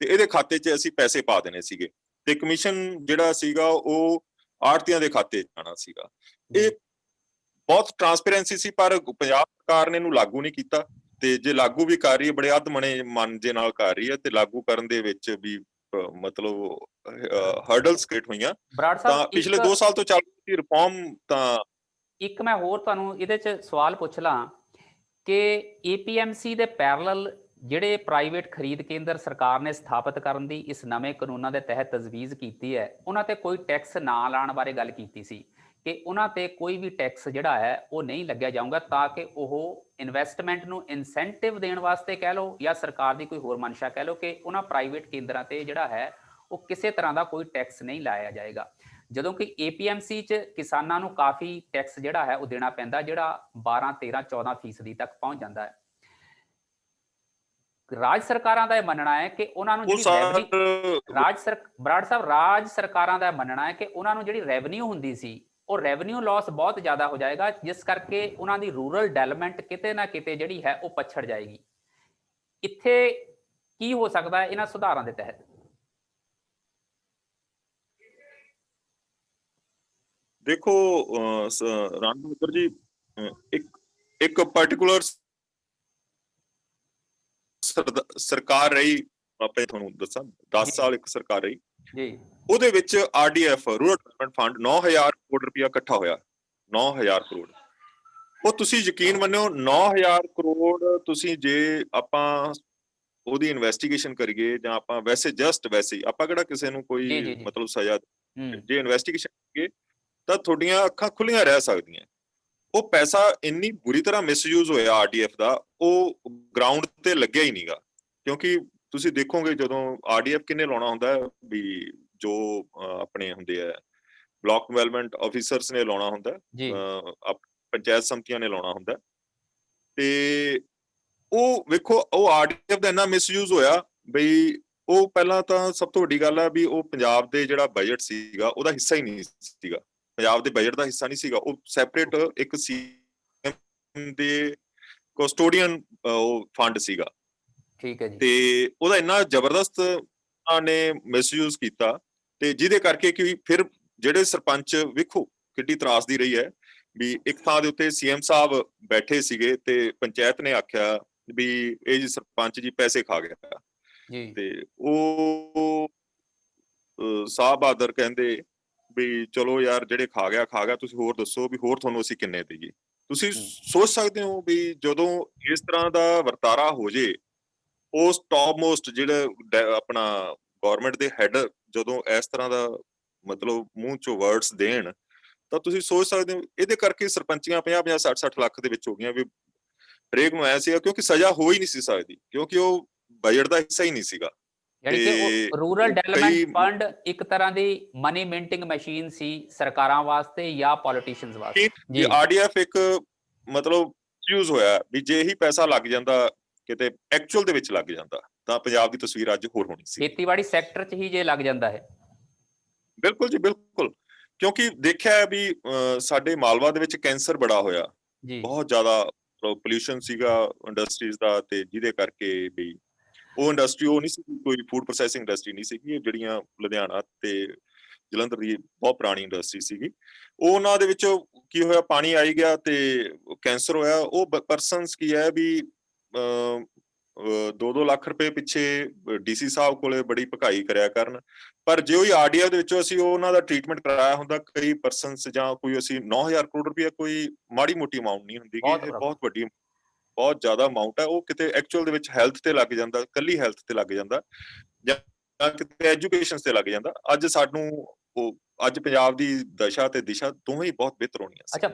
ਤੇ ਇਹਦੇ ਖਾਤੇ 'ਚ ਅਸੀਂ ਪੈਸੇ ਪਾ ਦੇਣੇ ਸੀਗੇ, ਤੇ ਕਮਿਸ਼ਨ ਜਿਹੜਾ ਸੀਗਾ ਉਹ ਆੜਤੀਆਂ ਦੇ ਖਾਤੇ 'ਚ ਆਣਾ ਸੀਗਾ। ਇਹ ਬਹੁਤ ਟਰਾਂਸਪੇਰੈਂਸੀ ਸੀ, ਪਰ ਪੰਜਾਬ ਸਰਕਾਰ ਨੇ ਇਹਨੂੰ ਲਾਗੂ ਨਹੀਂ ਕੀਤਾ। ਤੇ ਜੇ ਲਾਗੂ ਵੀ ਕਰ ਰਹੀ ਹੈ, ਬੜੇ ਅੱਧਮਣੇ ਮਨ ਜੇ ਨਾਲ ਕਰ ਰਹੀ ਹੈ, ਤੇ ਲਾਗੂ ਕਰਨ ਦੇ ਵਿੱਚ ਵੀ ਮਤਲਬ ਹਰਡਲਸ ਕ੍ਰੀਏਟ ਹੋਈਆਂ। ਬਰਾੜ ਤਾਂ ਸਾਹਿਬ ਪਿਛਲੇ 2 ਸਾਲ ਤੋਂ ਚੱਲ ਰਹੀ ਰਿਫਾਰਮ। ਤਾਂ ਇੱਕ ਮੈਂ ਹੋਰ ਤੁਹਾਨੂੰ ਇਹਦੇ 'ਚ ਸਵਾਲ ਪੁੱਛ ਲਾਂ ਕਿ APMC ਦੇ ਪੈਰਲਲ ਜਿਹੜੇ ਪ੍ਰਾਈਵੇਟ ਖਰੀਦ ਕੇਂਦਰ ਸਰਕਾਰ ਨੇ ਸਥਾਪਿਤ ਕਰਨ ਦੀ ਇਸ ਨਵੇਂ ਕਾਨੂੰਨਾਂ ਦੇ ਤਹਿਤ ਤਜਵੀਜ਼ ਕੀਤੀ ਹੈ, ਉਹਨਾਂ ਤੇ ਕੋਈ ਟੈਕਸ ਨਾ ਲਾਉਣ ਬਾਰੇ ਗੱਲ ਕੀਤੀ ਸੀ ਕਿ ਉਹਨਾਂ ਤੇ ਕੋਈ ਵੀ ਟੈਕਸ ਜਿਹੜਾ ਹੈ ਉਹ ਨਹੀਂ ਲੱਗਿਆ ਜਾਊਗਾ, ਤਾਂ ਕਿ ਉਹ ਇਨਵੈਸਟਮੈਂਟ ਨੂੰ ਇਨਸੈਂਟਿਵ ਦੇਣ ਵਾਸਤੇ ਕਹਿ ਲਓ ਜਾਂ ਸਰਕਾਰ ਦੀ ਕੋਈ ਹੋਰ ਮਨਸ਼ਾ ਕਹਿ ਲਓ ਕਿ ਉਹਨਾਂ ਪ੍ਰਾਈਵੇਟ ਕੇਂਦਰਾਂ ਤੇ ਜਿਹੜਾ ਹੈ ਉਹ ਕਿਸੇ ਤਰ੍ਹਾਂ ਦਾ ਕੋਈ ਟੈਕਸ ਨਹੀਂ ਲਾਇਆ ਜਾਏਗਾ। ਜਦੋਂ ਕਿ APMC 'ਚ ਕਿਸਾਨਾਂ ਨੂੰ ਕਾਫੀ ਟੈਕਸ ਜਿਹੜਾ ਹੈ ਉਹ ਦੇਣਾ ਪੈਂਦਾ, ਜਿਹੜਾ 12, 13, 14% ਤੱਕ ਪਹੁੰਚ ਜਾਂਦਾ ਹੈ। ਰਾਜ ਸਰਕਾਰਾਂ ਦਾ ਇਹ ਮੰਨਣਾ ਹੈ ਕਿ ਉਹਨਾਂ ਨੂੰ ਜਿਹੜੀ ਬਰਾੜ ਸਾਹਿਬ, ਰਾਜ ਸਰਕਾਰਾਂ ਦਾ ਮੰਨਣਾ ਹੈ ਕਿ ਉਹਨਾਂ ਨੂੰ ਜਿਹੜੀ ਰੈਵਨਿਊ ਹੁੰਦੀ ਸੀ ਉਹ ਰੈਵਨਿਊ ਲਾਸ ਬਹੁਤ ਜ਼ਿਆਦਾ ਹੋ ਜਾਏਗਾ, ਜਿਸ ਕਰਕੇ ਉਹਨਾਂ ਦੀ ਰੂਰਲ ਡਿਵੈਲਪਮੈਂਟ ਕਿਤੇ ਨਾ ਕਿਤੇ ਜਿਹੜੀ ਹੈ ਉਹ ਪਛੜ ਜਾਏਗੀ। ਇੱਥੇ ਕੀ ਹੋ ਸਕਦਾ ਹੈ ਇਹਨਾਂ ਸੁਧਾਰਾਂ ਦੇ ਤਹਿਤ? ਦੇਖੋ ਰਣ ਬਹਾਦਰ ਜੀ, ਇੱਕ ਪਾਰਟਿਕੂਲਰ ਸਰਕਾਰ ਰਹੀ, ਆਪਾਂ ਤੁਹਾਨੂੰ ਦੱਸਾਂ 10 ਸਾਲ ਇੱਕ ਸਰਕਾਰ ਰਹੀ ਜੀ, ਉਹਦੇ ਵਿੱਚ RDF rural development fund 9000 crore ਰੁਪਇਆ ਇਕੱਠਾ ਹੋਇਆ। 9000 ਕਰੋੜ। ਉਹ ਤੁਸੀਂ ਯਕੀਨ ਮੰਨਿਓ 9000 ਕਰੋੜ ਤੁਸੀਂ ਜੇ ਆਪਾਂ ਉਹਦੀ ਇਨਵੈਸਟੀਗੇਸ਼ਨ ਕਰੀਏ ਜਾਂ ਆਪਾਂ ਵੈਸੇ ਜਸਟ ਵੈਸੇ ਹੀ, ਆਪਾਂ ਕਿਹੜਾ ਕਿਸੇ ਨੂੰ ਕੋਈ ਮਤਲਬ ਸਜ਼ਾ, ਜੇ ਇਨਵੈਸਟੀਗੇਸ਼ਨ ਕਰੀਏ ਤਾਂ ਤੁਹਾਡੀਆਂ ਅੱਖਾਂ ਖੁੱਲੀਆਂ ਰਹਿ ਸਕਦੀਆਂ। ਉਹ ਪੈਸਾ ਇੰਨੀ ਬੁਰੀ ਤਰ੍ਹਾਂ ਮਿਸਯੂਜ਼ ਹੋਇਆ RDF ਦਾ, ਉਹ ਗਰਾਊਂਡ ਤੇ ਲੱਗਿਆ ਹੀ ਨਹੀਂਗਾ। ਕਿਉਂਕਿ ਤੁਸੀਂ ਦੇਖੋਗੇ ਜਦੋਂ RDF ਕਿੰਨੇ ਲਾਉਣਾ ਹੁੰਦਾ ਵੀ ਜੋ ਆਪਣੇ ਹੁੰਦੇ ਆ ਬਲਾਕ ਡਿਵੈਲਪਮੈਂਟ ਆਫੀਸਰਸ ਨੇ ਲਾਉਣਾ ਹੁੰਦਾ, ਪੰਚਾਇਤ ਸਮਤੀਆਂ ਨੇ ਲਾਉਣਾ ਹੁੰਦਾ, ਤੇ ਉਹ ਵੇਖੋ ਉਹ RDF ਦਾ ਇੰਨਾ ਮਿਸਯੂਜ਼ ਹੋਇਆ ਬਈ ਉਹ ਪਹਿਲਾਂ ਤਾਂ ਸਭ ਤੋਂ ਵੱਡੀ ਗੱਲ ਹੈ ਵੀ ਉਹ ਪੰਜਾਬ ਦੇ ਜਿਹੜਾ ਬਜਟ ਸੀਗਾ ਉਹਦਾ ਹਿੱਸਾ ਹੀ ਨਹੀਂ ਸੀਗਾ, ਪੰਜਾਬ ਦੇ ਬਜਟ ਦਾ ਹਿੱਸਾ ਨਹੀਂ ਸੀਗਾ। ਉਹ ਸੈਪਰੇਟ ਇੱਕ CM ਦੇ ਕਸਟੋਡੀਅਨ ਉਹ ਫੰਡ ਸੀਗਾ। ਠੀਕ ਹੈ ਜੀ। ਤੇ ਉਹਦਾ ਇੰਨਾ ਜ਼ਬਰਦਸਤ ਨੇ ਮਿਸਯੂਜ਼ ਕੀਤਾ, ਤੇ ਜਿਹਦੇ ਕਰਕੇ ਕਿ ਫਿਰ ਜਿਹੜੇ ਸਰਪੰਚ ਵੇਖੋ ਕਿੱਡੀ ਤਰਾਸਦੀ ਰਹੀ ਹੈ ਵੀ ਇੱਕ ਥਾਂ ਦੇ ਉੱਤੇ CM ਸਾਹਿਬ ਬੈਠੇ ਸੀਗੇ ਤੇ ਪੰਚਾਇਤ ਨੇ ਆਖਿਆ ਵੀ ਇਹ ਜੀ ਸਰਪੰਚ ਜੀ ਪੈਸੇ ਖਾ ਗਿਆ ਜੀ, ਤੇ ਉਹ ਸਾਹਿਬ ਬਹਾਦਰ ਕਹਿੰਦੇ ਵੀ ਚਲੋ ਯਾਰ ਜਿਹੜੇ ਖਾ ਗਿਆ, ਤੁਸੀਂ ਹੋਰ ਦੱਸੋ ਵੀ ਹੋਰ ਤੁਹਾਨੂੰ ਅਸੀਂ ਕਿੰਨੇ ਦੇਈਏ। ਤੁਸੀਂ ਸੋਚ ਸਕਦੇ ਹੋ ਵੀ ਜਦੋਂ ਇਸ ਤਰ੍ਹਾਂ ਦਾ ਵਰਤਾਰਾ ਹੋ ਜੇ, ਉਸ ਟੌਪ ਮੋਸਟ ਜਿਹੜਾ ਆਪਣਾ ਗਵਰਨਮੈਂਟ ਦੇ ਹੈਡ ਜਦੋਂ ਇਸ ਤਰ੍ਹਾਂ ਦਾ ਮਤਲਬ ਮੂੰਹ ਚੋਂ ਵਰਡਸ ਦੇਣ, ਤਾਂ ਤੁਸੀਂ ਸੋਚ ਸਕਦੇ ਹੋ ਇਹਦੇ ਕਰਕੇ ਸਰਪੰਚੀਆਂ 50-50, 60-60 ਲੱਖ ਦੇ ਵਿੱਚ ਹੋ ਗਈਆਂ। ਵੀ ਹਰੇਕ ਨੂੰ ਆਇਆ ਸੀਗਾ ਕਿਉਂਕਿ ਸਜ਼ਾ ਹੋ ਹੀ ਨਹੀਂ ਸੀ ਸਕਦੀ, ਕਿਉਂਕਿ ਉਹ ਬਜਟ ਦਾ ਹਿੱਸਾ ਹੀ ਨਹੀਂ ਸੀਗਾ। ਯਾਨੀ ਕਿ ਉਹ ਰੂਰਲ ਡਿਵੈਲਪਮੈਂਟ ਫੰਡ ਇੱਕ ਤਰ੍ਹਾਂ ਦੀ ਮਨੀ ਮਿੰਟਿੰਗ ਮਸ਼ੀਨ ਸੀ ਸਰਕਾਰਾਂ ਵਾਸਤੇ ਜਾਂ ਪੋਲੀਟੀਸ਼ੀਅਨਸ ਵਾਸਤੇ। ਜੀ RDF ਇੱਕ ਮਤਲਬ ਯੂਜ਼ ਹੋਇਆ ਵੀ ਜੇ ਹੀ ਪੈਸਾ ਲੱਗ ਜਾਂਦਾ ਕਿਤੇ ਐਕਚੁਅਲ ਦੇ ਵਿੱਚ ਲੱਗ ਜਾਂਦਾ ਤਾਂ ਪੰਜਾਬ ਦੀ ਤਸਵੀਰ ਅੱਜ ਹੋਰ ਹੋਣੀ ਸੀ। ਖੇਤੀਬਾੜੀ ਸੈਕਟਰ 'ਚ ਹੀ ਜੇ ਲੱਗ ਜਾਂਦਾ ਹੈ। ਬਿਲਕੁਲ ਜੀ, ਬਿਲਕੁਲ। ਕਿਉਂਕਿ ਦੇਖਿਆ ਵੀ ਸਾਡੇ ਮਾਲਵਾ ਦੇ ਵਿੱਚ ਕੈਂਸਰ ਬੜਾ ਹੋਇਆ, ਜੀ ਬਹੁਤ ਜ਼ਿਆਦਾ ਪੋਲਿਊਸ਼ਨ ਸੀਗਾ ਇੰਡਸਟਰੀਜ਼ ਦਾ, ਤੇ ਜਿਹਦੇ ਕਰਕੇ ਵੀ ਉਹ ਇੰਡਸਟਰੀ ਉਹ ਨਹੀਂ ਸੀ, ਕੋਈ ਫੂਡ ਪ੍ਰੋਸੈਸਿੰਗ ਇੰਡਸਟਰੀ ਨਹੀਂ ਸੀਗੀ। ਇਹ ਜਿਹੜੀਆਂ ਲੁਧਿਆਣਾ ਤੇ ਜਲੰਧਰ ਦੀ ਬਹੁਤ ਪੁਰਾਣੀ ਇੰਡਸਟਰੀ ਸੀਗੀ, ਉਹਨਾਂ ਦੇ ਵਿੱਚ ਕੀ ਹੋਇਆ, ਪਾਣੀ ਆਈ ਗਿਆ ਤੇ ਕੈਂਸਰ ਹੋਇਆ। ਉਹ ਪਰਸਨਸ ਕੀ ਹੈ ਵੀ 2-2 ਲੱਖ ਰੁਪਏ ਪਿੱਛੇ ਡੀਸੀ ਸਾਹਿਬ ਕੋਲੇ ਬੜੀ ਭਕਾਈ ਕਰਿਆ ਕਰਨ, ਪਰ ਜੇ ਉਹੀ ਆਰਡੀਆ ਦੇ ਵਿੱਚੋਂ ਅਸੀਂ ਉਹਨਾਂ ਦਾ ਟ੍ਰੀਟਮੈਂਟ ਕਰਾਇਆ ਹੁੰਦਾ, ਕਈ ਪਰਸਨਸ ਜਾਂ ਕੋਈ ਅਸੀਂ 9,000 ਕਰੋੜ ਰੁਪਇਆ ਕੋਈ ਮਾੜੀ ਮੋਟੀ ਅਮਾਊਂਟ ਨਹੀਂ ਹੁੰਦੀ, ਇਹ ਬਹੁਤ ਵੱਡੀ ਬਹੁਤ ਜ਼ਿਆਦਾ ਅਮਾਊਂਟ ਹੈ। ਉਹ ਕਿਤੇ ਐਕਚੁਅਲ ਦੇ ਵਿੱਚ ਹੈਲਥ ਤੇ ਲੱਗ ਜਾਂਦਾ, ਕੱਲੀ ਹੈਲਥ ਤੇ ਲੱਗ ਜਾਂਦਾ, ਜਾਂ ਕਿਤੇ ਐਜੂਕੇਸ਼ਨ ਤੇ ਲੱਗ ਜਾਂਦਾ। ਅੱਜ ਸਾਨੂੰ ਉਹ ਅੱਜ ਪੰਜਾਬ ਦੀ ਦਸ਼ਾ ਤੇ ਦਿਸ਼ਾ ਦੋਵੇਂ ਹੀ ਬਹੁਤ ਬਿਹਤਰ ਹੋਣੀਆਂ ਸੀ। ਅੱਛਾ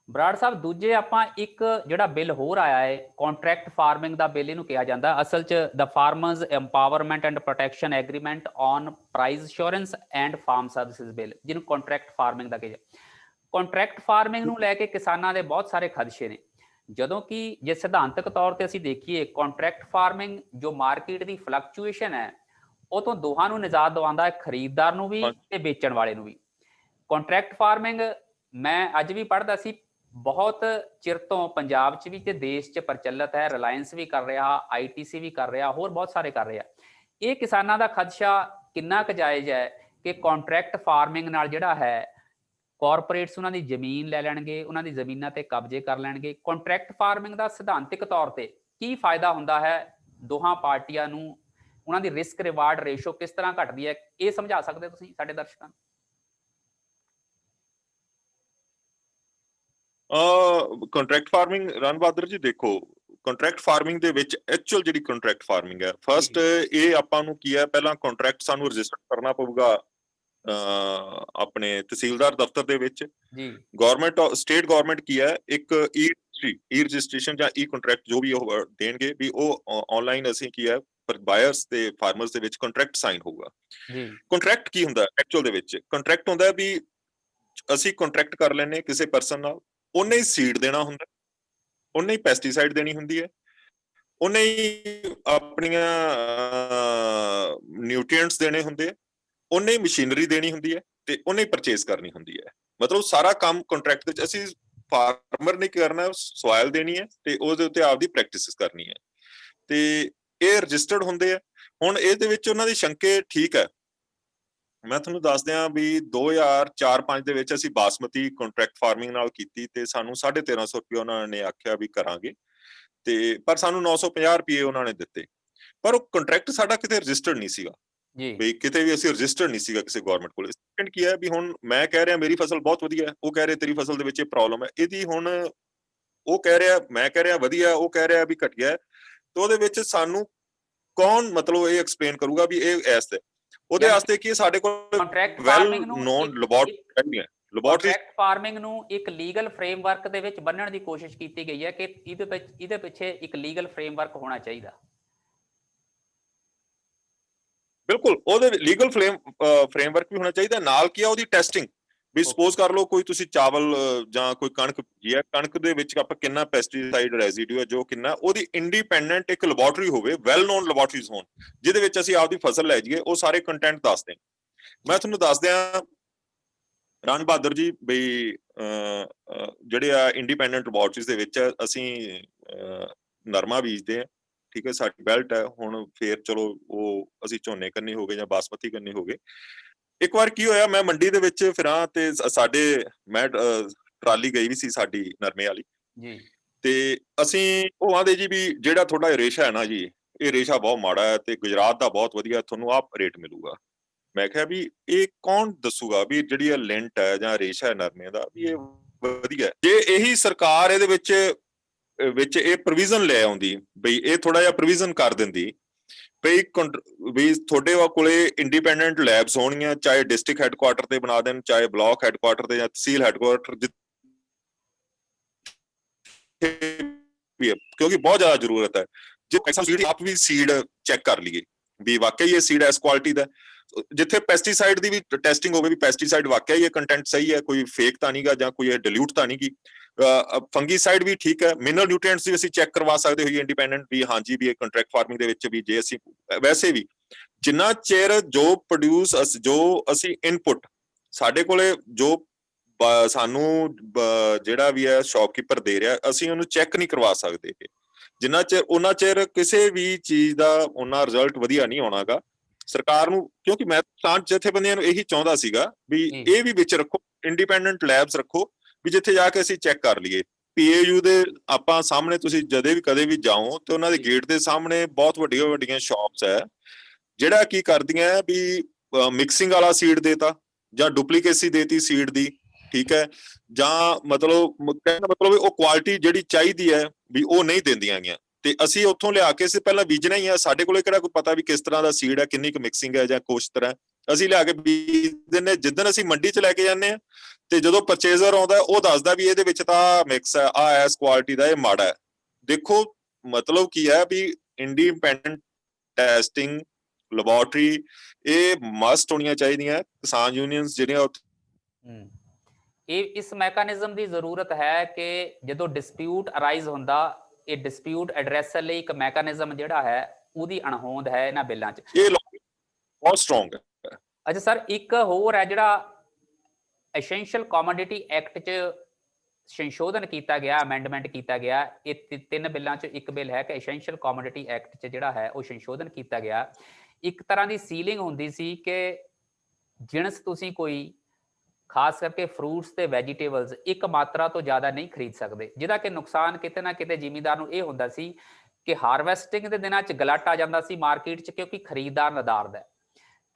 ਬਰਾੜ ਸਾਹਿਬ, ਦੂਜੇ ਆਪਾਂ ਇੱਕ ਜਿਹੜਾ ਬਿੱਲ ਹੋਰ ਆਇਆ ਹੈ ਕੰਟਰੈਕਟ ਫਾਰਮਿੰਗ ਦਾ ਬਿੱਲ ਇਹਨੂੰ ਕਿਹਾ ਜਾਂਦਾ, ਅਸਲ 'ਚ ਦਾ farmers empowerment and protection agreement on price assurance and farm services bill, ਜਿਹਨੂੰ ਕੰਟਰੈਕਟ ਫਾਰਮਿੰਗ ਦਾ ਕਿਹਾ। ਕੰਟਰੈਕਟ ਫਾਰਮਿੰਗ ਨੂੰ ਲੈ ਕੇ ਕਿਸਾਨਾਂ ਦੇ ਬਹੁਤ ਸਾਰੇ ਖਦਸ਼ੇ ਨੇ, ਜਦੋਂ ਕਿ ਜੇ ਸਿਧਾਂਤਕ ਤੌਰ ਤੇ ਅਸੀਂ ਦੇਖੀਏ ਕੰਟਰੈਕਟ ਫਾਰਮਿੰਗ ਜੋ ਮਾਰਕੀਟ ਦੀ ਫਲਕਚੁਏਸ਼ਨ ਹੈ ਉਹ ਤੋਂ ਦੋਹਾਂ ਨੂੰ ਨਿਜਾਤ ਦਿਵਾਉਂਦਾ ਹੈ, ਖਰੀਦਦਾਰ ਨੂੰ ਵੀ ਤੇ ਵੇਚਣ ਵਾਲੇ ਨੂੰ ਵੀ। ਕੰਟਰੈਕਟ ਫਾਰਮਿੰਗ ਮੈਂ ਅੱਜ ਵੀ ਪੜ੍ਹਦਾ ਸੀ, ਬਹੁਤ ਚਿਰ ਤੋਂ ਪੰਜਾਬ 'ਚ ਵੀ ਤੇ ਦੇਸ਼ 'ਚ ਪ੍ਰਚਲਿਤ ਹੈ, ਰਿਲਾਇੰਸ ਵੀ ਕਰ ਰਿਹਾ, ITC ਵੀ ਕਰ ਰਿਹਾ, ਹੋਰ ਬਹੁਤ ਸਾਰੇ ਕਰ ਰਿਹਾ। ਇਹ ਕਿਸਾਨਾਂ ਦਾ ਖਦਸ਼ਾ ਕਿੰਨਾ ਕੁ ਜਾਇਜ਼ ਹੈ ਕਿ ਕੰਟਰੈਕਟ ਫਾਰਮਿੰਗ ਨਾਲ ਜਿਹੜਾ ਹੈ ਕਾਰਪੋਰੇਟਸ ਉਹਨਾਂ ਦੀ ਜ਼ਮੀਨ ਲੈ ਲੈਣਗੇ, ਉਹਨਾਂ ਦੀ ਜ਼ਮੀਨਾਂ ਤੇ ਕਬਜ਼ੇ ਕਰ ਲੈਣਗੇ। ਕੰਟਰੈਕਟ ਫਾਰਮਿੰਗ ਦਾ ਸਿਧਾਂਤਕ ਤੌਰ ਤੇ ਕੀ ਫਾਇਦਾ ਹੁੰਦਾ ਹੈ ਦੋਹਾਂ ਪਾਰਟੀਆਂ ਨੂੰ, ਉਹਨਾਂ ਦੀ ਰਿਸਕ ਰਿਵਾਰਡ ਰੇਸ਼ੋ ਕਿਸ ਤਰ੍ਹਾਂ ਘਟਦੀ ਹੈ, ਇਹ ਸਮਝਾ ਸਕਦੇ ਤੁਸੀਂ ਸਾਡੇ ਦਰਸ਼ਕਾਂ ਨੂੰ? ਕੰਟਰੈਕਟ ਫਾਰਮਿੰਗ ਰਣ ਬਹਾਦਰ ਜੀ, ਦੇਖੋ ਕੰਟਰੈਕਟ ਫਾਰਮਿੰਗ ਦੇ ਵਿੱਚ ਐਕਚੁਅਲ ਜਿਹੜੀ ਕੰਟਰੈਕਟ ਫਾਰਮਿੰਗ ਹੈ, ਫਸਟ ਇਹ ਆਪਾਂ ਨੂੰ ਕੀ ਹੈ, ਪਹਿਲਾਂ ਕੰਟਰੈਕਟ ਸਾਨੂੰ ਰਜਿਸਟਰ ਕਰਨਾ ਪਊਗਾ ਆਪਣੇ ਤਹਿਸੀਲਦਾਰ ਦਫ਼ਤਰ ਦੇ ਵਿੱਚ। ਗਵਰਨਮੈਂਟ ਸਟੇਟ ਗਵਰਨਮੈਂਟ ਕੀ ਹੈ, ਇੱਕ ਈ ਰਜਿਸਟ੍ਰੇਸ਼ਨ ਜਾਂ ਈ ਕੰਟਰੈਕਟ ਜੋ ਵੀ ਉਹ ਦੇਣਗੇ ਵੀ ਉਹ ਆਨਲਾਈਨ ਅਸੀਂ ਕੀ ਹੈ ਬਾਇਰਸ ਤੇ ਫਾਰਮਰਸ ਦੇ ਵਿੱਚ ਕੰਟਰੈਕਟ ਸਾਈਨ ਹੋਊਗਾ। ਕੰਟਰੈਕਟ ਕੀ ਹੁੰਦਾ ਐਕਚੁਅਲ ਦੇ ਵਿੱਚ? ਕੰਟਰੈਕਟ ਹੁੰਦਾ ਵੀ ਅਸੀਂ ਕੰਟਰੈਕਟ ਕਰ ਲੈਨੇ ਕਿਸੇ ਪਰਸਨ ਨਾਲ, ਉਹਨੇ ਹੀ ਸੀਡ ਦੇਣਾ ਹੁੰਦਾ, ਉਹਨੇ ਹੀ ਪੈਸਟੀਸਾਈਡ ਦੇਣੀ ਹੁੰਦੀ ਹੈ, ਉਹਨੇ ਹੀ ਆਪਣੀਆਂ ਨਿਊਟ੍ਰੀਐਂਟਸ ਦੇਣੇ ਹੁੰਦੇ ਆ, ਉਹਨੇ ਹੀ ਮਸ਼ੀਨਰੀ ਦੇਣੀ ਹੁੰਦੀ ਹੈ ਤੇ ਉਹਨੇ ਹੀ ਪਰਚੇਸ ਕਰਨੀ ਹੁੰਦੀ ਹੈ। ਮਤਲਬ ਸਾਰਾ ਕੰਮ ਕੰਟਰੈਕਟ ਵਿੱਚ ਅਸੀਂ ਫਾਰਮਰ ਨੇ ਕਰਨਾ, ਸੋਇਲ ਦੇਣੀ ਹੈ ਤੇ ਉਹਦੇ ਉੱਤੇ ਆਪਦੀ ਪ੍ਰੈਕਟਿਸ ਕਰਨੀ ਹੈ, ਤੇ ਇਹ ਰਜਿਸਟਰਡ ਹੁੰਦੇ ਆ। ਹੁਣ ਇਹਦੇ ਵਿੱਚ ਉਹਨਾਂ ਦੀ ਸ਼ੰਕੇ ਠੀਕ ਹੈ, ਮੈਂ ਤੁਹਾਨੂੰ ਦੱਸ ਦਿਆਂ ਵੀ 2004-05 ਦੇ ਵਿੱਚ ਅਸੀਂ ਬਾਸਮਤੀ ਕੰਟਰੈਕਟ ਫਾਰਮਿੰਗ ਨਾਲ ਕੀਤੀ ਤੇ ਸਾਨੂੰ 1350 ਰੁਪਏ ਉਹਨਾਂ ਨੇ ਆਖਿਆ ਵੀ ਕਰਾਂਗੇ, ਤੇ ਪਰ ਸਾਨੂੰ 950 ਰੁਪਏ ਉਹਨਾਂ ਨੇ ਦਿੱਤੇ, ਪਰ ਉਹ ਕੰਟਰੈਕਟ ਸਾਡਾ ਕਿਤੇ ਰਜਿਸਟਰਡ ਨਹੀਂ ਸੀਗਾ ਵੀ ਕਿਤੇ ਵੀ ਅਸੀਂ ਰਜਿਸਟਰਡ ਨਹੀਂ ਸੀਗਾ ਕਿਸੇ ਗਵਰਨਮੈਂਟ ਕੋਲ। ਸੈਕੰਡ ਕੀ ਹੈ ਵੀ ਹੁਣ ਮੈਂ ਕਹਿ ਰਿਹਾ ਮੇਰੀ ਫਸਲ ਬਹੁਤ ਵਧੀਆ, ਉਹ ਕਹਿ ਰਹੇ ਤੇਰੀ ਫਸਲ ਦੇ ਵਿੱਚ ਇਹ ਪ੍ਰੋਬਲਮ ਹੈ, ਇਹਦੀ ਹੁਣ ਉਹ ਕਹਿ ਰਿਹਾ ਮੈਂ ਕਹਿ ਰਿਹਾ ਵਧੀਆ, ਉਹ ਕਹਿ ਰਿਹਾ ਵੀ ਘਟੀਆ, ਤੇ ਉਹਦੇ ਵਿੱਚ ਸਾਨੂੰ ਕੌਣ ਮਤਲਬ ਇਹ ਐਕਸਪਲੇਨ ਕਰੂਗਾ ਵੀ ਇਹ ਐਸ ਤੇ ਉਹਦੇ ਵਾਸਤੇ ਕੀ ਸਾਡੇ ਕੋਲ ਵੈਲ ਨੋਨ ਲੈਬੋਰਟਰੀ ਫਾਰਮਿੰਗ ਨੂੰ ਇੱਕ ਲੀਗਲ ਫਰੇਮਵਰਕ ਦੇ ਵਿੱਚ ਬੰਨਣ ਦੀ ਕੋਸ਼ਿਸ਼ ਕੀਤੀ ਗਈ ਹੈ ਕਿ ਇਹਦੇ ਪਿੱਛੇ ਇੱਕ ਲੀਗਲ ਫਰੇਮਵਰਕ ਹੋਣਾ ਚਾਹੀਦਾ। ਬਿਲਕੁਲ, ਉਹਦੇ ਲੀਗਲ ਫਰੇਮਵਰਕ ਵੀ ਹੋਣਾ ਚਾਹੀਦਾ, ਨਾਲ ਕੀ ਆ ਉਹਦੀ ਟੈਸਟਿੰਗ ਵੀ ਸਪੋਜ਼ ਕਰ ਲਓ ਕੋਈ ਤੁਸੀਂ ਚਾਵਲ ਜਾਂ ਕੋਈ ਕਣਕ ਬੀਜੀ ਹੈ, ਕਣਕ ਦੇ ਵਿੱਚ ਆਪਾਂ ਕਿੰਨਾ ਪੈਸਟੀਸਾਈਡ ਰੈਜ਼ੀਡਿਊ ਹੈ ਜੋ ਕਿੰਨਾ, ਉਹਦੀ ਇੰਡੀਪੈਂਡੈਂਟ ਇੱਕ ਲੈਬੋਰਟਰੀ ਹੋਵੇ, ਵੈਲ ਨੋਨ ਲੈਬੋਰਟਰੀਜ਼ ਹੋਣ ਜਿਹਦੇ ਵਿੱਚ ਅਸੀਂ ਆਪਦੀ ਫਸਲ ਲੈ ਜਾਈਏ, ਉਹ ਸਾਰੇ ਕੰਟੈਂਟ ਦੱਸਦੇ। ਮੈਂ ਤੁਹਾਨੂੰ ਦੱਸ ਦਿਆਂ ਰਣ ਬਹਾਦਰ ਜੀ ਬਈ ਜਿਹੜੇ ਆ ਇੰਡੀਪੈਂਡੈਂਟ ਲੈਬੋਰਟਰੀਜ਼ ਦੇ ਵਿੱਚ ਅਸੀਂ ਨਰਮਾ ਬੀਜਦੇ ਆ, ਠੀਕ ਹੈ, ਸਾਡੀ ਬੈਲਟ ਹੈ, ਹੁਣ ਫੇਰ ਚਲੋ ਉਹ ਅਸੀਂ ਝੋਨੇ ਕਰਨੇ ਹੋ ਗਏ ਜਾਂ ਬਾਸਮਤੀ ਕਰਨੇ ਹੋ ਗਏ। ਇੱਕ ਵਾਰ ਕੀ ਹੋਇਆ, ਮੈਂ ਮੰਡੀ ਦੇ ਵਿੱਚ ਫਿਰਾਂ ਤੇ ਸਾਡੇ ਮੈਂ ਟਰਾਲੀ ਗਈ ਵੀ ਸੀ ਸਾਡੀ ਨਰਮੇ ਵਾਲੀ ਜੀ, ਤੇ ਅਸੀਂ ਉਹ ਆਂਦੇ ਜੀ ਵੀ ਜਿਹੜਾ ਤੁਹਾਡਾ ਰੇਸ਼ਾ ਹੈ ਨਾ ਜੀ, ਇਹ ਰੇਸ਼ਾ ਬਹੁਤ ਮਾੜਾ ਹੈ ਤੇ ਗੁਜਰਾਤ ਦਾ ਬਹੁਤ ਵਧੀਆ, ਤੁਹਾਨੂੰ ਆਹ ਰੇਟ ਮਿਲੂਗਾ। ਮੈਂ ਕਿਹਾ ਵੀ ਇਹ ਕੌਣ ਦੱਸੂਗਾ ਵੀ ਜਿਹੜੀ ਇਹ ਲਿੰਟ ਹੈ ਜਾਂ ਰੇਸ਼ਾ ਹੈ ਨਰਮੇ ਦਾ ਵੀ ਇਹ ਵਧੀਆ? ਜੇ ਇਹੀ ਸਰਕਾਰ ਇਹਦੇ ਵਿੱਚ ਇਹ ਪ੍ਰੋਵੀਜ਼ਨ ਲੈ ਆਉਂਦੀ ਬਈ ਇਹ ਥੋੜਾ ਜਿਹਾ ਪ੍ਰੋਵੀਜ਼ਨ ਕਰ ਦਿੰਦੀ ਵੀ ਤੁਹਾਡੇ ਕੋਲੇ ਇੰਡੀਪੈਂਡੈਂਟ ਲੈਬਸ ਹੋਣਗੀਆਂ, ਚਾਹੇ ਡਿਸਟ੍ਰਿਕਟ ਹੈਡਕੁਆਟਰ ਤੇ ਬਣਾ ਦੇਣ, ਚਾਹੇ ਬਲਾਕ ਹੈਡਕੁਆਟਰ ਤੇ ਜਾਂ ਤਹਿਸੀਲ ਹੈਡਕੁਆਟਰ, ਕਿਉਂਕਿ ਬਹੁਤ ਜ਼ਿਆਦਾ ਜ਼ਰੂਰਤ ਹੈ। ਜੇ ਆਪ ਵੀ ਸੀਡ ਚੈੱਕ ਕਰ ਲਈਏ ਵੀ ਵਾਕਈ ਇਹ ਸੀਡ ਇਸ ਕੁਆਲਿਟੀ ਦਾ, ਜਿੱਥੇ ਪੈਸਟੀਸਾਈਡ ਦੀ ਵੀ ਟੈਸਟਿੰਗ ਹੋਵੇ ਵੀ ਪੈਸਟੀਸਾਈਡ ਵਾਕਿਆ ਹੀ ਇਹ ਕੰਟੈਂਟ ਸਹੀ ਹੈ, ਕੋਈ ਫੇਕ ਤਾਂ ਨਹੀਂਗਾ ਜਾਂ ਕੋਈ ਡਿਲੂਟ ਤਾਂ ਨਹੀਂ ਗੀ, ਫੰਗੀਸਾਈਡ ਵੀ ਠੀਕ ਹੈ, ਮਿਨਰਲ ਨਿਊਟ੍ਰੀਐਂਟਸ ਵੀ ਅਸੀਂ ਚੈੱਕ ਕਰਵਾ ਸਕਦੇ ਹੋਈਏ ਇੰਡੀਪੈਂਡੈਂਟ ਵੀ ਹਾਂਜੀ ਵੀ ਇਹ ਕੰਟਰੈਕਟ ਫਾਰਮਿੰਗ ਦੇ ਵਿੱਚ ਵੀ ਜੇ ਅਸੀਂ ਵੈਸੇ ਵੀ ਜਿੰਨਾ ਚਿਰ ਜੋ ਪ੍ਰੋਡਿਊਸ ਜੋ ਅਸੀਂ ਇਨਪੁਟ ਸਾਡੇ ਕੋਲੇ ਜੋ ਸਾਨੂੰ ਜਿਹੜਾ ਵੀ ਹੈ ਸ਼ੌਪਕੀਪਰ ਦੇ ਰਿਹਾ, ਅਸੀਂ ਉਹਨੂੰ ਚੈੱਕ ਨਹੀਂ ਕਰਵਾ ਸਕਦੇ। ਜਿੰਨਾ ਚਿਰ ਉਹਨਾਂ ਚਿਰ ਕਿਸੇ ਵੀ ਚੀਜ਼ ਦਾ ਉਹਨਾਂ ਰਿਜ਼ਲਟ ਵਧੀਆ ਨਹੀਂ ਆਉਣਾਗਾ ਸਰਕਾਰ ਨੂੰ। ਕਿਉਂਕਿ ਮੈਂ ਕਿਸਾਨ ਜਥੇਬੰਦੀਆਂ ਨੂੰ ਇਹੀ ਚਾਹੁੰਦਾ ਸੀਗਾ ਵੀ ਇਹ ਵੀ ਵਿੱਚ ਰੱਖੋ, ਇੰਡੀਪੈਂਡੈਂਟ ਲੈਬਸ ਰੱਖੋ, ਵੀ ਜਿੱਥੇ ਜਾ ਕੇ ਅਸੀਂ ਚੈੱਕ ਕਰ ਲਈਏ। PAU ਦੇ ਆਪਾਂ ਸਾਹਮਣੇ ਤੁਸੀਂ ਜਦੇ ਵੀ ਕਦੇ ਵੀ ਜਾਓ ਤੇ ਉਹਨਾਂ ਦੇ ਗੇਟ ਦੇ ਸਾਹਮਣੇ ਬਹੁਤ ਵੱਡੀਆਂ ਵੱਡੀਆਂ ਸ਼ਾਪਸ ਹੈ ਜਿਹੜਾ ਕੀ ਕਰਦੀਆਂ ਵੀ ਮਿਕਸਿੰਗ ਵਾਲਾ ਸੀਡ ਦੇਤਾ ਜਾਂ ਡੁਪਲੀਕੇਸੀ ਦੇਤੀ ਸੀਡ ਦੀ, ਠੀਕ ਹੈ, ਜਾਂ ਮਤਲਬ ਕਹਿਣ ਦਾ ਮਤਲਬ ਉਹ ਕੁਆਲਿਟੀ ਜਿਹੜੀ ਚਾਹੀਦੀ ਹੈ ਵੀ ਉਹ ਨਹੀਂ ਦਿੰਦੀਆਂ ਗੀਆਂ। ਤੇ ਅਸੀਂ ਉੱਥੋਂ ਲਿਆ ਕੇ ਅਸੀਂ ਪਹਿਲਾਂ ਬੀਜਣਾ ਹੀ ਆ, ਸਾਡੇ ਕੋਲੇ ਕਿਹੜਾ ਕੋਈ ਪਤਾ ਵੀ ਕਿਸ ਤਰ੍ਹਾਂ ਦਾ ਸੀਡ ਹੈ, ਕਿੰਨੀ ਕੁ ਮਿਕਸਿੰਗ ਹੈ ਜਾਂ ਕੁਛ ਤਰ੍ਹਾਂ, ਅਸੀਂ ਲਿਆ ਕੇ ਬੀਜ ਦਿੰਦੇ। ਜਿੱਦਣ ਅਸੀਂ ਮੰਡੀ 'ਚ ਲੈ ਕੇ ਜਾਂਦੇ ਹਾਂ ਤੇ ਜਦੋਂ ਪਰਚੇਜ਼ਰ ਆਉਂਦਾ ਉਹ ਦੱਸਦਾ ਵੀ ਇਹਦੇ ਵਿੱਚ ਤਾਂ ਮਿਕਸ ਹੈ, ਆ ਇਸ ਕੁਆਲਿਟੀ ਦਾ, ਇਹ ਮਾੜਾ ਹੈ। ਦੇਖੋ ਮਤਲਬ ਕੀ ਹੈ ਵੀ ਇੰਡੀਪੈਂਡੈਂਟ ਟੈਸਟਿੰਗ ਲੈਬੋਰਟਰੀ ਇਹ ਮਸਟ ਹੋਣੀਆਂ ਚਾਹੀਦੀਆਂ। ਕਿਸਾਨ ਯੂਨੀਅਨਸ ਜਿਹੜੀਆਂ ਇਸ ਮੈਕੈਨਿਜ਼ਮ ਦੀ ਜ਼ਰੂਰਤ ਹੈ ਕਿ ਜਦੋਂ ਡਿਸਪਿਊਟ ਅਰਾਈਜ਼ ਹੁੰਦਾ, ਇਹ ਡਿਸਪਿਊਟ ਐਡਰੈਸਰ ਲਈ ਇੱਕ ਮੈਕੈਨਿਜ਼ਮ ਜਿਹੜਾ ਹੈ ਉਹਦੀ ਅਣਹੋਂਦ ਹੈ ਇਹਨਾਂ ਬਿੱਲਾਂ 'ਚ। ਇਹ ਬਹੁਤ ਸਟਰੋਂਗ ਹੈ। ਅੱਛਾ ਸਰ, ਇੱਕ ਹੋਰ ਹੈ ਜਿਹੜਾ ਐਸੈਂਸ਼ੀਅਲ ਕਮੋਡਿਟੀ ਐਕਟ 'ਚ ਸੰਸ਼ੋਧਨ ਕੀਤਾ ਗਿਆ, ਅਮੈਂਡਮੈਂਟ ਕੀਤਾ ਗਿਆ। ਇਹ 3 ਬਿੱਲਾਂ 'ਚ ਇੱਕ ਬਿੱਲ ਹੈ ਕਿ ਐਸੈਂਸ਼ੀਅਲ ਕਮੋਡਿਟੀ ਐਕਟ 'ਚ ਜਿਹੜਾ ਹੈ ਉਹ ਸੰਸ਼ੋਧਨ ਕੀਤਾ ਗਿਆ। ਇੱਕ ਤਰ੍ਹਾਂ ਦੀ ਸੀਲਿੰਗ ਹੁੰਦੀ ਸੀ ਕਿ ਜਿਣਸ ਤੁਸੀਂ ਕੋਈ ਖਾਸ ਕਰਕੇ ਫਰੂਟਸ ਤੇ ਵੈਜੀਟੇਬਲਸ ਇੱਕ ਮਾਤਰਾ ਤੋਂ ਜ਼ਿਆਦਾ ਨਹੀਂ ਖਰੀਦ ਸਕਦੇ, ਜਿਹਦਾ ਕਿ ਨੁਕਸਾਨ ਕਿਤੇ ਨਾ ਕਿਤੇ ਜ਼ਿਮੀਂਦਾਰ ਨੂੰ ਇਹ ਹੁੰਦਾ ਸੀ ਕਿ ਹਾਰਵੈਸਟਿੰਗ ਦੇ ਦਿਨਾਂ 'ਚ ਗਲਾਟ ਆ ਜਾਂਦਾ ਸੀ ਮਾਰਕੀਟ 'ਚ, ਕਿਉਂਕਿ ਖਰੀਦਦਾਰ ਨਦਾਰਦ ਹੈ।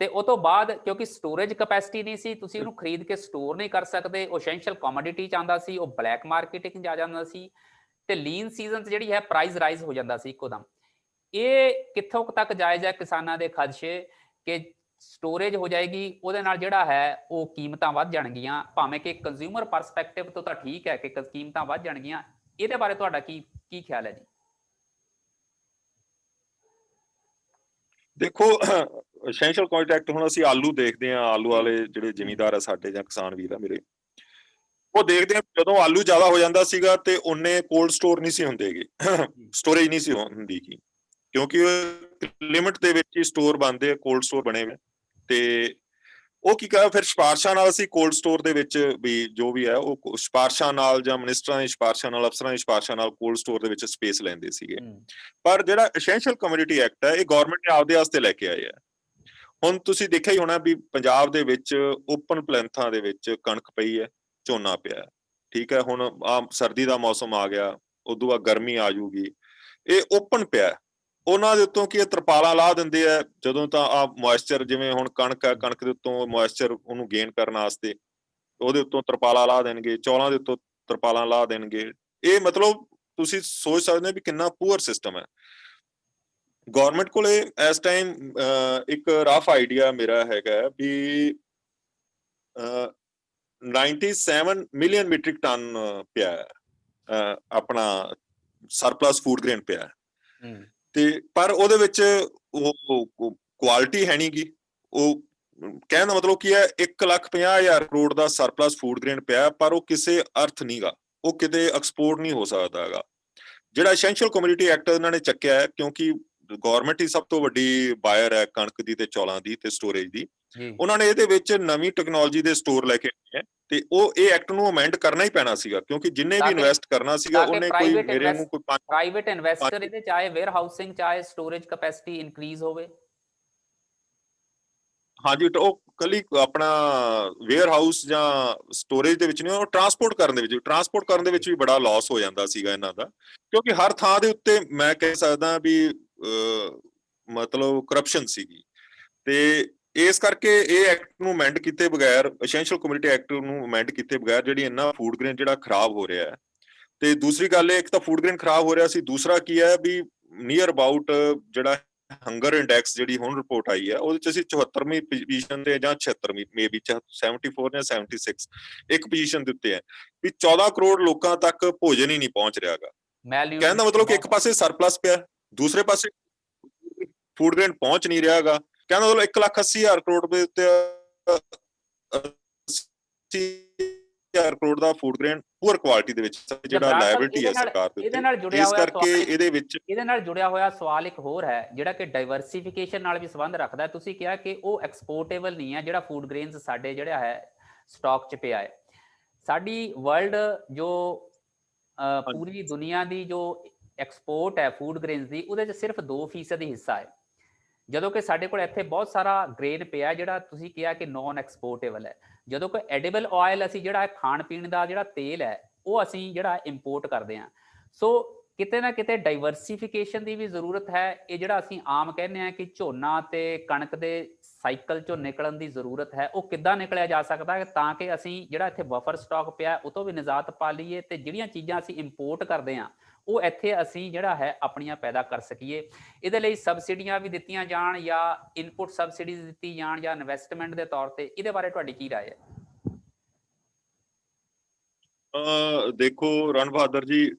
ਤੇ ਉਹ ਤੋਂ ਬਾਅਦ ਕਿਉਂਕਿ ਸਟੋਰੇਜ ਕੈਪੈਸਿਟੀ ਨਹੀਂ ਸੀ, ਤੁਸੀਂ ਉਹਨੂੰ ਖਰੀਦ ਕੇ ਸਟੋਰ ਨਹੀਂ ਕਰ ਸਕਦੇ, ਉਹ ਐਸੈਂਸ਼ੀਅਲ ਕਮੋਡਿਟੀ 'ਚ ਆਉਂਦਾ ਸੀ, ਉਹ ਬਲੈਕ ਮਾਰਕੀਟਿੰਗ 'ਚ ਆ ਜਾਂਦਾ ਸੀ ਤੇ ਲੀਨ ਸੀਜ਼ਨ 'ਚ ਜਿਹੜੀ ਹੈ ਪ੍ਰਾਈਸ ਰਾਈਜ਼ ਹੋ ਜਾਂਦਾ ਸੀ ਇੱਕੋ ਦਮ। ਇਹ ਕਿੱਥੋਂ ਤੱਕ ਜਾਇਜ਼ ਹੈ ਕਿਸਾਨਾਂ ਦੇ ਖਦਸ਼ੇ ਕਿ ਸਟੋਰੇਜ ਹੋ ਜਾਏਗੀ, ਉਹਦੇ ਨਾਲ ਜਿਹੜਾ ਹੈ ਉਹ ਕੀਮਤਾਂ ਵੱਧ ਜਾਣਗੀਆਂ, ਭਾਵੇਂ ਕਿ ਕੰਜ਼ਿਊਮਰ ਪਰਸਪੈਕਟਿਵ ਤੋਂ ਤਾਂ ਠੀਕ ਹੈ ਕਿ ਕੀਮਤਾਂ ਵੱਧ ਜਾਣਗੀਆਂ। ਇਹਦੇ ਬਾਰੇ ਤੁਹਾਡਾ ਕੀ ਖਿਆਲ ਹੈ ਜੀ? ਦੇਖੋ ਐਸੈਂਸ਼ੀਅਲ ਕਮੋਡਿਟੀ ਐਕਟ, ਹੁਣ ਅਸੀਂ ਆਲੂ ਦੇਖਦੇ ਹਾਂ, ਆਲੂ ਵਾਲੇ ਜਿਹੜੇ ਜ਼ਿਮੀਂਦਾਰ ਆ ਸਾਡੇ ਜਾਂ ਕਿਸਾਨ ਵੀਰ ਆ ਮੇਰੇ, ਉਹ ਦੇਖਦੇ ਆ ਜਦੋਂ ਆਲੂ ਜ਼ਿਆਦਾ ਹੋ ਜਾਂਦਾ ਸੀਗਾ ਤੇ ਉਹਨੇ ਕੋਲਡ ਸਟੋਰ ਨਹੀਂ ਸੀ ਹੁੰਦੇਗੇ, ਸਟੋਰੇਜ ਨਹੀਂ ਸੀ ਹੁੰਦੀ ਗੀ, ਕਿਉਂਕਿ ਲਿਮਿਟ ਦੇ ਵਿੱਚ ਹੀ ਸਟੋਰ ਬਣਦੇ ਆ, ਕੋਲਡ ਸਟੋਰ ਬਣੇ ਹੋਏ। ਤੇ ਉਹ ਕੀ ਕਰਾਂ ਫਿਰ ਸਿਫਾਰਸ਼ਾਂ ਨਾਲ ਅਸੀਂ ਕੋਲਡ ਸਟੋਰ ਦੇ ਵਿੱਚ ਵੀ ਜੋ ਵੀ ਹੈ ਉਹ ਸਿਫਾਰਸ਼ਾਂ ਨਾਲ ਜਾਂ ਮਿਨਿਸਟਰਾਂ ਦੀ ਸਿਫਾਰਸ਼ਾਂ ਨਾਲ, ਅਫਸਰਾਂ ਦੀ ਸਿਫਾਰਸ਼ਾਂ ਨਾਲ ਕੋਲਡ ਸਟੋਰ ਦੇ ਵਿੱਚ ਸਪੇਸ ਲੈਂਦੇ ਸੀਗੇ। ਪਰ ਜਿਹੜਾ ਐਸੈਂਸ਼ੀਅਲ ਕਮੋਡਿਟੀ ਐਕਟ ਹੈ ਇਹ ਗਵਰਨਮੈਂਟ ਨੇ ਆਪਦੇ ਵਾਸਤੇ ਲੈ ਕੇ ਆਏ ਆ। ਹੁਣ ਤੁਸੀਂ ਦੇਖਿਆ ਹੀ ਹੋਣਾ ਵੀ ਪੰਜਾਬ ਦੇ ਵਿੱਚ ਓਪਨ ਪਲੈਂਥਾਂ ਦੇ ਵਿੱਚ ਕਣਕ ਪਈ ਹੈ, ਝੋਨਾ ਪਿਆ, ਠੀਕ ਹੈ। ਹੁਣ ਆ ਸਰਦੀ ਦਾ ਮੌਸਮ ਆ ਗਿਆ, ਉਦੋਂ ਬਾਅਦ ਗਰਮੀ ਆ ਜੂਗੀ, ਇਹ ਓਪਨ ਪਿਆ। ਉਹਨਾਂ ਦੇ ਉੱਤੋਂ ਕੀ ਤਰਪਾਲਾਂ ਲਾ ਦਿੰਦੇ ਆ ਜਦੋਂ ਤਾਂ ਆ ਮੋਇਸਚਰ, ਜਿਵੇਂ ਹੁਣ ਕਣਕ ਹੈ, ਕਣਕ ਦੇ ਉੱਤੋਂ ਮੋਇਸਚਰ ਉਹਨੂੰ ਗੇਨ ਕਰਨ ਵਾਸਤੇ ਉਹਦੇ ਉੱਤੋਂ ਤਰਪਾਲਾਂ ਲਾ ਦੇਣਗੇ, ਚੌਲਾਂ ਦੇ ਉੱਤੋਂ ਤਰਪਾਲਾਂ ਲਾ ਦੇਣਗੇ। ਇਹ ਮਤਲਬ ਤੁਸੀਂ ਸੋਚ ਸਕਦੇ ਹੋ ਵੀ ਕਿੰਨਾ ਪੂਅਰ ਸਿਸਟਮ ਹੈ। ਗਵਰਨਮੈਂਟ ਕੋਲੇ ਇਸ ਟਾਈਮ ਇੱਕ ਰਫ ਆਈਡੀਆ ਮੇਰਾ ਹੈਗਾ ਵੀ 97 ਮਿਲੀਅਨ ਮੈਟ੍ਰਿਕ ਟਨ ਪਿਆ ਆਪਣਾ ਸਰਪਲਸ ਫੂਡ ਗ੍ਰੇਨ ਪਿਆ, ਤੇ ਪਰ ਉਹਦੇ ਵਿੱਚ ਉਹ ਕੁਆਲਿਟੀ ਹੈ ਨਹੀਂ ਗੀ। ਉਹ ਕਹਿਣ ਦਾ ਮਤਲਬ ਕੀ ਹੈ, 1,50,000 ਕਰੋੜ ਦਾ ਸਰਪਲਸ ਫੂਡ ਗ੍ਰੇਨ ਪਿਆ, ਪਰ ਉਹ ਕਿਸੇ ਅਰਥ ਨਹੀਂ ਗਾ, ਉਹ ਕਿਤੇ ਐਕਸਪੋਰਟ ਨਹੀਂ ਹੋ ਸਕਦਾ ਹੈਗਾ। ਜਿਹੜਾ ਐਸੈਂਸ਼ੀਅਲ ਕਮੋਡਿਟੀ ਐਕਟ ਇਹਨਾਂ ਨੇ ਚੱਕਿਆ ਹੈ, ਕਿਉਂਕਿ ਗਵਰਨਮੈਂਟ ਹੀ ਸਭ ਤੋਂ ਵੱਡੀ ਬਾਇਰ ਹੈ ਕਣਕ ਦੀ ਤੇ ਚੌਲਾਂ ਦੀ ਤੇ ਸਟੋਰੇਜ ਦੀ, ਉਹਨਾਂ ਨੇ ਇਹਦੇ ਵਿੱਚ ਨਵੀਂ ਟੈਕਨੋਲੋਜੀ ਦੇ ਸਟੋਰ ਲੈ ਕੇ ਆਏ ਹੈ ਤੇ ਉਹ ਇਹ ਐਕਟ ਨੂੰ ਅਮੈਂਡ ਕਰਨਾ ਹੀ ਪੈਣਾ ਸੀਗਾ, ਕਿਉਂਕਿ ਜਿੰਨੇ ਵੀ ਇਨਵੈਸਟ ਕਰਨਾ ਸੀਗਾ ਉਹਨੇ ਕੋਈ ਮੇਰੇ ਨੂੰ ਕੋਈ ਪ੍ਰਾਈਵੇਟ ਇਨਵੈਸਟਰ ਇਹਦੇ ਚਾਹੇ ਵੇਅਰ ਹਾਊਸਿੰਗ ਚਾਹੇ ਸਟੋਰੇਜ ਕੈਪੈਸਿਟੀ ਇਨਕਰੀਜ਼ ਹੋਵੇ। ਹਾਂਜੀ, ਉਹ ਕੱਲੀ ਆਪਣਾ ਵੇਅਰ ਹਾਊਸ ਜਾਂ ਸਟੋਰੇਜ ਦੇ ਵਿੱਚ ਨਹੀਂ, ਉਹ ਟਰਾਂਸਪੋਰਟ ਕਰਨ ਦੇ ਵਿੱਚ ਵੀ ਬੜਾ ਲਾਸ ਹੋ ਜਾਂਦਾ ਸੀਗਾ ਇਹਨਾਂ ਦਾ, ਕਿਉਂਕਿ ਹਰ ਥਾਂ ਦੇ ਉੱਤੇ ਮੈਂ ਕਹਿ ਸਕਦਾ ਵੀ ਮਤਲਬ ਕਰਪਸ਼ਨ ਸੀਗੀ। ਤੇ ਇਸ ਕਰਕੇ ਇਹ ਐਕਟ ਨੂੰ ਅਮੈਂਡ ਕੀਤੇ ਬਗੈਰ, ਐਸੈਂਸ਼ੀਅਲ ਕਮੋਡਿਟੀ ਐਕਟ ਨੂੰ ਅਮੈਂਡ ਕੀਤੇ ਬਗੈਰ ਜਿਹੜੀ ਇੰਨਾ ਫੂਡ ਗ੍ਰੇਨ ਜਿਹੜਾ ਖਰਾਬ ਹੋ ਰਿਹਾ ਹੈ। ਤੇ ਦੂਸਰੀ ਗੱਲ, ਇੱਕ ਤਾਂ ਫੂਡ ਗ੍ਰੇਨ ਖਰਾਬ ਹੋ ਰਿਹਾ ਸੀ, ਦੂਸਰਾ ਕੀ ਹੈ ਵੀ ਨੀਅਰ ਅਬਾਊਟ ਜਿਹੜਾ ਹੰਗਰ ਇੰਡੈਕਸ ਜਿਹੜੀ ਹੁਣ ਰਿਪੋਰਟ ਆਈ ਹੈ ਉਹਦੇ ਚ ਅਸੀਂ 74ਵੀਂ ਪੋਜੀਸ਼ਨ ਤੇ ਜਾਂ 76ਵੀਂ ਮੇਬੀ 74 ਜਾਂ 76 ਇੱਕ ਪੋਜੀਸ਼ਨ ਦੇ ਉੱਤੇ ਹੈ ਵੀ 14 ਕਰੋੜ ਲੋਕਾਂ ਤੱਕ ਭੋਜਨ ਹੀ ਨਹੀਂ ਪਹੁੰਚ ਰਿਹਾਗਾ। ਕਹਿਣ ਦਾ ਮਤਲਬ ਕਿ ਇੱਕ ਪਾਸੇ ਸਰਪਲਸ ਪਿਆ, ਦੂਸਰੇ ਪਾਸੇ ਫੂਡ ਗ੍ਰੇਨ ਪਹੁੰਚ ਨਹੀਂ ਰਿਹਾਗਾ। ਕਹਿਣ ਦਾ ਮਤਲਬ 1,80,000 ਕਰੋੜ ਦੇ ਉੱਤੇ 80,000 ਕਰੋੜ ਦਾ ਫੂਡ ਗ੍ਰੇਨ ਪੂਅਰ ਕੁਆਲਿਟੀ ਦੇ ਵਿੱਚ ਜਿਹੜਾ ਲਾਇਬਿਲਿਟੀ ਹੈ ਸਰਕਾਰ ਦੇ ਉੱਤੇ। ਇਸ ਕਰਕੇ ਇਹਦੇ ਨਾਲ ਜੁੜਿਆ ਹੋਇਆ ਸਵਾਲ ਇੱਕ ਹੋਰ ਹੈ ਜਿਹੜਾ ਕਿ ਡਾਈਵਰਸਿਫਿਕੇਸ਼ਨ ਨਾਲ ਵੀ ਸੰਬੰਧ ਰੱਖਦਾ ਹੈ। ਤੁਸੀਂ ਕਿਹਾ ਕਿ ਉਹ ਐਕਸਪੋਰਟੇਬਲ ਨਹੀਂ ਹੈ, ਜਿਹੜਾ ਫੂਡ ਗ੍ਰੇਨਸ ਸਾਡੇ ਜਿਹੜਾ ਹੈ ਸਟਾਕ 'ਚ ਪਿਆ ਹੈ। ਸਾਡੀ ਵਰਲਡ ਜੋ ਪੂਰੀ ਦੁਨੀਆ ਦੀ ਜੋ ਐਕਸਪੋਰਟ ਹੈ ਫੂਡ ਗ੍ਰੇਨਸ ਦੀ, ਉਹਦੇ 'ਚ ਸਿਰਫ 2% ਹੀ ਹਿੱਸਾ ਹੈ, ਜਦੋਂ ਕਿ ਸਾਡੇ ਕੋਲ ਇੱਥੇ ਬਹੁਤ ਸਾਰਾ ਗ੍ਰੇਨ ਪਿਆ ਜਿਹੜਾ ਤੁਸੀਂ ਕਿਹਾ ਕਿ ਨੌਨ ਐਕਸਪੋਰਟੇਬਲ ਹੈ। ਜਦੋਂ ਕੋਈ ਐਡੀਬਲ ਆਇਲ ਅਸੀਂ ਜਿਹੜਾ ਖਾਣ ਪੀਣ ਦਾ ਜਿਹੜਾ ਤੇਲ ਹੈ ਉਹ ਅਸੀਂ ਜਿਹੜਾ ਇੰਪੋਰਟ ਕਰਦੇ ਹਾਂ। ਸੋ ਕਿਤੇ ਨਾ ਕਿਤੇ ਡਾਈਵਰਸੀਫਿਕੇਸ਼ਨ ਦੀ ਵੀ ਜ਼ਰੂਰਤ ਹੈ। ਇਹ ਜਿਹੜਾ ਅਸੀਂ ਆਮ ਕਹਿੰਦੇ ਹਾਂ ਕਿ ਝੋਨਾ ਤੇ ਕਣਕ ਦੇ ਸਾਈਕਲ ਚੋਂ ਨਿਕਲਣ ਦੀ ਜ਼ਰੂਰਤ ਹੈ, ਉਹ ਕਿੱਦਾਂ ਨਿਕਲਿਆ ਜਾ ਸਕਦਾ ਹੈ ਤਾਂ ਕਿ ਅਸੀਂ ਜਿਹੜਾ ਇੱਥੇ ਬਫਰ ਸਟਾਕ ਪਿਆ ਉਹ ਤੋਂ ਵੀ ਨਿਜਾਤ ਪਾ ਲਈਏ ਤੇ ਜਿਹੜੀਆਂ ਚੀਜ਼ਾਂ ਅਸੀਂ ਇੰਪੋਰਟ ਕਰਦੇ ਹਾਂ ਉਹ ਇੱਥੇ ਅਸੀਂ ਜਿਹੜਾ ਹੈ ਆਪਣੀਆਂ ਪੈਦਾ ਕਰ ਸਕੀਏ। ਇਹਦੇ ਲਈ ਸਬਸਿਡੀਆਂ ਵੀ ਦਿੱਤੀਆਂ ਜਾਣ ਜਾਂ ਇਨਪੁਟ ਸਬਸਿਡੀਜ਼ ਦਿੱਤੀ ਜਾਣ ਜਾਂ ਇਨਵੈਸਟਮੈਂਟ ਦੇ ਤੌਰ ਤੇ, ਇਹਦੇ ਬਾਰੇ ਤੁਹਾਡੀ ਕੀ ਰਾਏ ਹੈ? ਦੇਖੋ ਰਣ ਬਹਾਦਰ ਜੀ,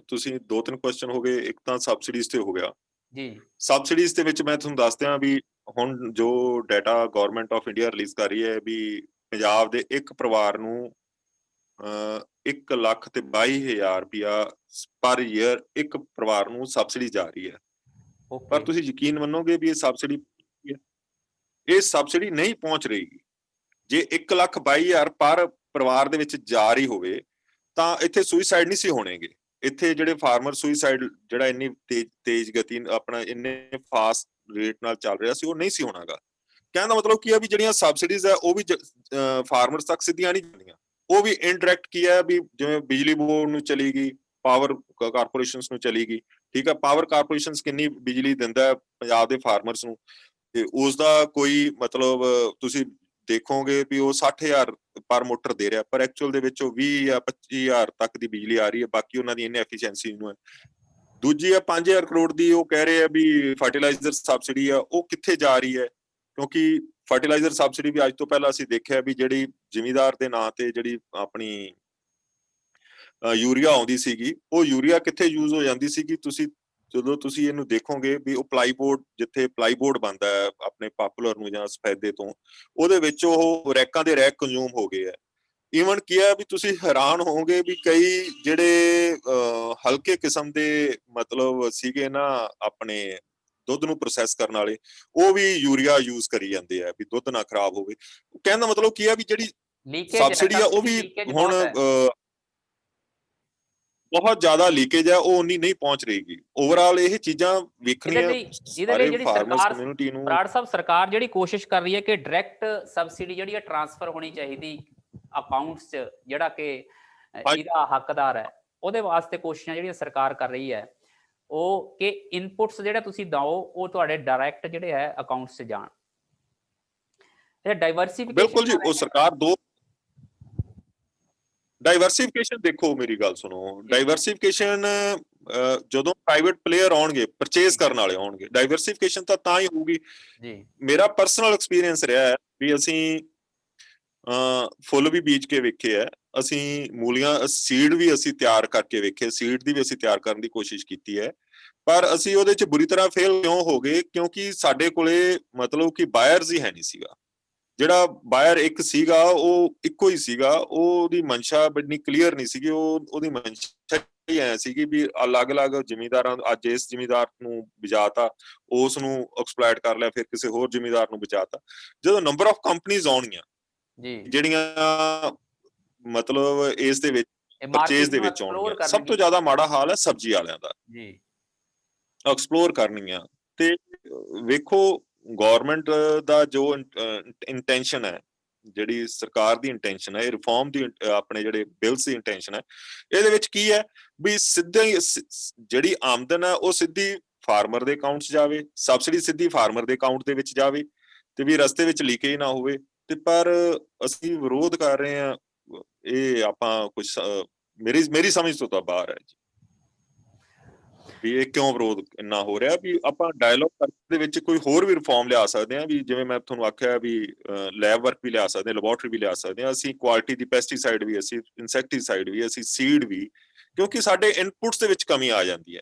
ਤੁਸੀਂ 2-3 ਕੁਐਸਚਨ ਹੋ ਗਏ। ਇੱਕ ਤਾਂ ਸਬਸਿਡੀਜ਼ ਤੇ ਹੋ ਗਿਆ ਜੀ। ਸਬਸਿਡੀਜ਼ ਦੇ ਵਿੱਚ ਮੈਂ ਤੁਹਾਨੂੰ ਦੱਸ ਦਿਆਂ ਵੀ ਹੁਣ ਜੋ data government of India release ਕਰ ਰਹੀ ਹੈ ਵੀ ਪੰਜਾਬ ਦੇ ਇੱਕ ਪਰਿਵਾਰ ਨੂੰ 1,22,000 ਰੁਪਇਆ ਪਰ ਈਅਰ ਇੱਕ ਪਰਿਵਾਰ ਨੂੰ ਸਬਸਿਡੀ ਜਾ ਰਹੀ ਹੈ। ਪਰ ਤੁਸੀਂ ਯਕੀਨ ਮੰਨੋਗੇ ਵੀ ਇਹ ਸਬਸਿਡੀ ਨਹੀਂ ਪਹੁੰਚ ਰਹੀ। ਜੇ 1,22,000 ਪਰ ਪਰਿਵਾਰ ਦੇ ਵਿੱਚ ਜਾ ਰਹੀ ਹੋਵੇ ਤਾਂ ਇੱਥੇ ਸੁਈਸਾਈਡ ਨਹੀਂ ਸੀ ਹੋਣਗੇ। ਇੱਥੇ ਜਿਹੜੇ ਫਾਰਮਰ ਸੁਈਸਾਈਡ ਜਿਹੜਾ ਇੰਨੀ ਤੇਜ਼ ਗਤੀ ਆਪਣਾ ਇੰਨੇ ਫਾਸਟ ਰੇਟ ਨਾਲ ਚੱਲ ਰਿਹਾ ਸੀ ਉਹ ਨਹੀਂ ਸੀ ਹੋਣਾਗਾ। ਕਹਿਣ ਦਾ ਮਤਲਬ ਕੀ ਹੈ ਵੀ ਜਿਹੜੀਆਂ ਸਬਸਿਡੀਜ਼ ਹੈ ਉਹ ਵੀ ਫਾਰਮਰਸ ਤੱਕ ਸਿੱਧੀਆਂ ਨਹੀਂ ਜਾਂਦੀਆਂ, ਉਹ ਵੀ ਇਨਡਾਇਰੈਕਟ ਕੀ ਹੈ ਵੀ ਜਿਵੇਂ ਬਿਜਲੀ ਬੋਰਡ ਨੂੰ ਚਲੀ ਗਈ, ਪਾਵਰ ਕਾਰਪੋਰੇਸ਼ਨਸ ਨੂੰ ਚਲੀ ਗਈ। ਠੀਕ ਹੈ, ਪਾਵਰ ਕਾਰਪੋਰੇਸ਼ਨਸ ਕਿੰਨੀ ਬਿਜਲੀ ਦਿੰਦਾ ਪੰਜਾਬ ਦੇ ਫਾਰਮਰਸ ਨੂੰ ਤੇ ਉਸ ਦਾ ਕੋਈ ਮਤਲਬ ਤੁਸੀਂ ਦੇਖੋਗੇ ਵੀ ਉਹ 60,000 ਪਰ ਮੋਟਰ ਦੇ ਰਿਹਾ, ਪਰ ਐਕਚੁਅਲ ਦੇ ਵਿੱਚ ਉਹ 20 ਜਾਂ 25,000 ਤੱਕ ਦੀ ਬਿਜਲੀ ਆ ਰਹੀ ਹੈ। ਬਾਕੀ ਉਹਨਾਂ ਦੀ ਇੰਨੀ ਐਫੀਸ਼ੀਐਂਸੀ ਨੂੰ ਹੈ। ਦੂਜੀ ਆ 5,000 ਕਰੋੜ ਦੀ ਉਹ ਕਹਿ ਰਹੇ ਆ ਵੀ ਫਰਟੀਲਾਈਜ਼ਰ ਸਬਸਿਡੀ ਆ, ਉਹ ਕਿੱਥੇ ਜਾ ਰਹੀ ਹੈ? ਕਿਉਂਕਿ ਫਰਟੀਲਾਈਜ਼ਰ ਸਬਸਿਡੀ ਵੀ ਅੱਜ ਤੋਂ ਪਹਿਲਾਂ ਅਸੀਂ ਦੇਖਿਆ ਵੀ ਜਿਹੜੀ ਜ਼ਿਮੀਂਦਾਰ ਦੇ ਨਾਂ ਤੇ ਜਿਹੜੀ ਆਪਣੀ ਯੂਰੀਆ ਆਉਂਦੀ ਸੀਗੀ, ਉਹ ਯੂਰੀਆ ਕਿੱਥੇ ਯੂਜ਼ ਹੋ ਜਾਂਦੀ ਸੀਗੀ? ਜਦੋਂ ਤੁਸੀਂ ਇਹਨੂੰ ਦੇਖੋਗੇ ਵੀ ਉਹ ਪਲਾਈਬੋਰਡ, ਜਿੱਥੇ ਪਲਾਈਬੋਰਡ ਬਣਦਾ ਹੈ ਆਪਣੇ ਪਾਪੂਲਰ ਨੂੰ ਜਾਂ ਸਫੈਦੇ ਤੋਂ, ਉਹਦੇ ਵਿੱਚ ਉਹ ਰੈਕਾਂ ਦੇ ਰੈਕ ਕੰਜ਼ੂਮ ਹੋ ਗਏ ਹੈ। ਈਵਨ ਕੀ ਹੈ ਵੀ ਤੁਸੀਂ ਹੈਰਾਨ ਹੋਵੋਗੇ ਵੀ ਕਈ ਜਿਹੜੇ ਹਲਕੇ ਕਿਸਮ ਦੇ ਮਤਲਬ ਸੀਗੇ ਨਾ ਆਪਣੇ ਦੁੱਧ ਨੂੰ ਪ੍ਰੋਸੈਸ ਕਰਨ ਵਾਲੇ, ਉਹ ਵੀ ਯੂਰੀਆ ਯੂਜ਼ ਕਰੀ ਜਾਂਦੇ ਆ ਵੀ ਦੁੱਧ ਨਾ ਖਰਾਬ ਹੋਵੇ। ਕਹਿਣ ਦਾ ਮਤਲਬ ਕੀ ਹੈ ਵੀ ਜਿਹੜੀ ਸਬਸਿਡੀ ਆ ਉਹ ਵੀ ਹੁਣ ਬਹੁਤ ਜ਼ਿਆਦਾ ਲੀਕੇਜ ਹੈ, ਉਹ ਉਨੀ ਨਹੀਂ ਪਹੁੰਚ ਰਹੀਗੀ। ਓਵਰਆਲ ਇਹ ਚੀਜ਼ਾਂ ਵੇਖਣੀਆਂ ਸਾਰੇ ਫਾਰਮਰਸ ਕਮਿਊਨਿਟੀ ਨੂੰ। ਬਰਾੜ ਸਾਹਿਬ, ਸਰਕਾਰ ਜਿਹੜੀ ਕੋਸ਼ਿਸ਼ ਕਰ ਰਹੀ ਹੈ ਕਿ ਡਾਇਰੈਕਟ ਸਬਸਿਡੀ ਜਿਹੜੀ ਹੈ ਟ੍ਰਾਂਸਫਰ ਹੋਣੀ ਚਾਹੀਦੀ ਅਕਾਊਂਟਸ 'ਚ, ਜਿਹੜਾ ਕਿ ਇਹਦਾ ਹੱਕਦਾਰ ਹੈ, ਉਹਦੇ ਵਾਸਤੇ ਕੋਸ਼ਿਸ਼ਾਂ ਜਿਹੜੀਆਂ ਸਰਕਾਰ ਕਰ ਰਹੀ ਹੈ ਉਹ ਕਿ ਇਨਪੁਟਸ ਜਿਹੜਾ ਤੁਸੀਂ ਦਿਓ ਉਹ ਤੁਹਾਡੇ ਡਾਇਰੈਕਟ ਜਿਹੜੇ ਹੈ ਅਕਾਊਂਟਸ 'ਚ ਜਾਣ। ਇਹ ਡਾਈਵਰਸਿਫਿਕੇਸ਼ਨ ਬਿਲਕੁਲ ਜੀ, ਉਹ ਸਰਕਾਰ ਦੋ ਡਾਈਵਰਸਿਫਿਕੇਸ਼ਨ ਦੇਖੋ ਮੇਰੀ ਗੱਲ ਸੁਣੋ। ਡਾਈਵਰਸਿਫਿਕੇਸ਼ਨ ਜਦੋਂ ਪ੍ਰਾਈਵੇਟ ਪਲੇਅਰ ਆਉਣਗੇ, ਪਰਚੇਜ਼ ਕਰਨ ਵਾਲੇ ਆਉਣਗੇ, ਡਾਈਵਰਸਿਫਿਕੇਸ਼ਨ ਤਾਂ ਹੀ ਹੋਊਗੀ ਜੀ। ਮੇਰਾ ਪਰਸਨਲ ਐਕਸਪੀਰੀਅੰਸ ਰਿਹਾ ਹੈ ਵੀ ਅਸੀਂ ਫੁੱਲ ਵੀ ਬੀਜ ਕੇ ਵੇਖੇ ਹੈ, ਅਸੀਂ ਮੂਲੀਆਂ ਸੀਡ ਵੀ ਅਸੀਂ ਤਿਆਰ ਕਰਕੇ ਵੇਖੇ, ਸੀਡ ਦੀ ਵੀ ਅਸੀਂ ਤਿਆਰ ਕਰਨ ਦੀ ਕੋਸ਼ਿਸ਼ ਕੀਤੀ ਹੈ, ਪਰ ਅਸੀਂ ਉਹਦੇ 'ਚ ਬੁਰੀ ਤਰ੍ਹਾਂ ਫੇਲ ਕਿਉਂ ਹੋ ਗਏ? ਕਿਉਂਕਿ ਸਾਡੇ ਕੋਲੇ ਮਤਲਬ ਕਿ ਬਾਇਰਸ ਹੀ ਹੈ ਨਹੀਂ ਸੀਗਾ। ਜਿਹੜਾ ਬਾਇਰ ਇੱਕ ਸੀਗਾ ਉਹ ਇੱਕੋ ਹੀ ਸੀਗਾ, ਉਹਦੀ ਮਨਸ਼ਾ ਬੜੀ ਕਲੀਅਰ ਨਹੀਂ ਸੀਗੀ। ਉਹਦੀ ਮਨਸ਼ਾ ਹੀ ਐ ਸੀਗੀ ਵੀ ਅਲੱਗ-ਅਲੱਗ ਜ਼ਿਮੀਂਦਾਰਾਂ, ਅੱਜ ਇਸ ਜ਼ਿਮੀਂਦਾਰ ਨੂੰ ਬਚਾਤਾ, ਉਸ ਨੂੰ ਐਕਸਪਲੋਇਟ ਕਰ ਲਿਆ, ਫਿਰ ਕਿਸੇ ਹੋਰ ਜ਼ਿਮੀਂਦਾਰ ਨੂੰ ਬਚਾਤਾ। ਜਦੋਂ ਨੰਬਰ ਆਫ ਕੰਪਨੀਆਂ ਆਉਣਗੀਆਂ ਜੀ ਜਿਹੜੀਆਂ ਮਤਲਬ ਇਸ ਦੇ ਵਿੱਚ ਪਰਚੇਜ਼ ਦੇ ਵਿੱਚ ਆਉਣਗੀਆਂ, ਸਭ ਤੋਂ ਜ਼ਿਆਦਾ ਮਾੜਾ ਹਾਲ ਹੈ ਸਬਜ਼ੀ ਵਾਲਿਆਂ ਦਾ ਜੀ। ਐਕਸਪਲੋਰ ਕਰਨੀਆਂ ਤੇ ਵੇਖੋ ਗਵਰਨਮੈਂਟ ਦਾ ਜੋ ਇੰਟੈਂਸ਼ਨ ਹੈ, ਜਿਹੜੀ ਸਰਕਾਰ ਦੀ ਇੰਟੈਂਸ਼ਨ ਹੈ, ਇਹ ਰਿਫਾਰਮ ਦੀ ਆਪਣੇ ਜਿਹੜੇ ਬਿਲਸ ਦੀ ਇੰਟੈਂਸ਼ਨ ਹੈ, ਇਹਦੇ ਵਿੱਚ ਕੀ ਹੈ ਵੀ ਸਿੱਧੀ ਜਿਹੜੀ ਆਮਦਨ ਹੈ ਉਹ ਸਿੱਧੀ ਫਾਰਮਰ ਦੇ ਅਕਾਊਂਟ 'ਚ ਜਾਵੇ, ਸਬਸਿਡੀ ਸਿੱਧੀ ਫਾਰਮਰ ਦੇ ਅਕਾਊਂਟ ਦੇ ਵਿੱਚ ਜਾਵੇ ਤੇ ਵੀ ਰਸਤੇ ਵਿੱਚ ਲੀਕੇਜ ਨਾ ਹੋਵੇ। ਤੇ ਪਰ ਅਸੀਂ ਵਿਰੋਧ ਕਰ ਰਹੇ ਹਾਂ, ਇਹ ਆਪਾਂ ਕੁਝ ਮੇਰੀ ਸਮਝ ਤੋਂ ਤਾਂ ਬਾਹਰ ਹੈ ਜੀ ਵੀ ਇਹ ਕਿਉਂ ਵਿਰੋਧ ਇੰਨਾ ਹੋ ਰਿਹਾ। ਵੀ ਆਪਾਂ ਡਾਇਲੋਗ ਦੇ ਵਿੱਚ ਕੋਈ ਹੋਰ ਵੀ ਰਿਫਾਰਮ ਲਿਆ ਸਕਦੇ ਹਾਂ, ਵੀ ਜਿਵੇਂ ਮੈਂ ਤੁਹਾਨੂੰ ਆਖਿਆ ਵੀ ਲੈਬ ਵਰਕ ਵੀ ਲਿਆ ਸਕਦੇ ਹਾਂ, ਲੈਬੋਰਟਰੀ ਵੀ ਲਿਆ ਸਕਦੇ ਹਾਂ, ਅਸੀਂ ਕੁਆਲਿਟੀ ਦੀ ਪੈਸਟੀਸਾਈਡ ਵੀ, ਅਸੀਂ ਇਨਸੈਕਟੀਸਾਈਡ ਵੀ, ਅਸੀਂ ਸੀਡ ਵੀ, ਕਿਉਂਕਿ ਸਾਡੇ ਇਨਪੁਟਸ ਦੇ ਵਿੱਚ ਕਮੀ ਆ ਜਾਂਦੀ ਹੈ।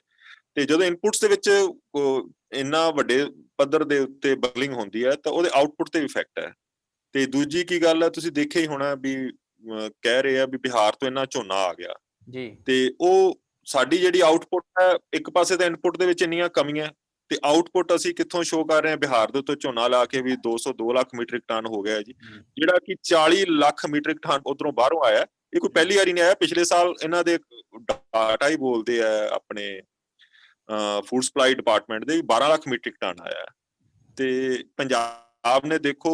ਤੇ ਜਦੋਂ ਇਨਪੁਟਸ ਦੇ ਵਿੱਚ ਇੰਨਾ ਵੱਡੇ ਪੱਧਰ ਦੇ ਉੱਤੇ ਬਗਲਿੰਗ ਹੁੰਦੀ ਹੈ ਤਾਂ ਉਹਦੇ ਆਊਟਪੁੱਟ ਤੇ ਇਫੈਕਟ ਹੈ। ਤੇ ਦੂਜੀ ਕੀ ਗੱਲ ਹੈ, ਤੁਸੀਂ ਦੇਖਿਆ ਹੀ ਹੋਣਾ ਵੀ ਕਹਿ ਰਹੇ ਆ ਵੀ ਬਿਹਾਰ ਤੋਂ ਇੰਨਾ ਝੋਨਾ ਆ ਗਿਆ ਜੀ, ਤੇ ਉਹ ਸਾਡੀ ਜਿਹੜੀ ਆਊਟਪੁੱਟ ਹੈ, ਇੱਕ ਪਾਸੇ ਤਾਂ ਇਨਪੁੱਟ ਦੇ ਵਿੱਚ ਇੰਨੀਆਂ ਕਮੀਆਂ ਤੇ ਆਊਟਪੁੱਟ ਅਸੀਂ ਕਿੱਥੋਂ ਸ਼ੋ ਕਰ ਰਹੇ ਹਾਂ, ਬਿਹਾਰ ਦੇ ਉੱਤੇ ਝੋਨਾ ਲਾ ਕੇ ਵੀ 202 ਲੱਖ ਮੀਟ੍ਰਿਕ ਟਨ ਹੋ ਗਿਆ ਜੀ, ਜਿਹੜਾ ਕਿ 40 ਲੱਖ ਮੀਟ੍ਰਿਕ ਟਨ ਉਧਰੋਂ ਬਾਹਰੋਂ ਆਇਆ। ਇਹ ਕੋਈ ਪਹਿਲੀ ਵਾਰੀ ਨਹੀਂ ਆਇਆ, ਪਿਛਲੇ ਸਾਲ ਇਹਨਾਂ ਦੇ ਡਾਟਾ ਹੀ ਬੋਲਦੇ ਆ ਆਪਣੇ ਫੂਡ ਸਪਲਾਈ ਡਿਪਾਰਟਮੈਂਟ ਦੇ 12 ਲੱਖ ਮੀਟ੍ਰਿਕ ਟਨ ਆਇਆ। ਤੇ ਪੰਜਾਬ ਨੇ ਦੇਖੋ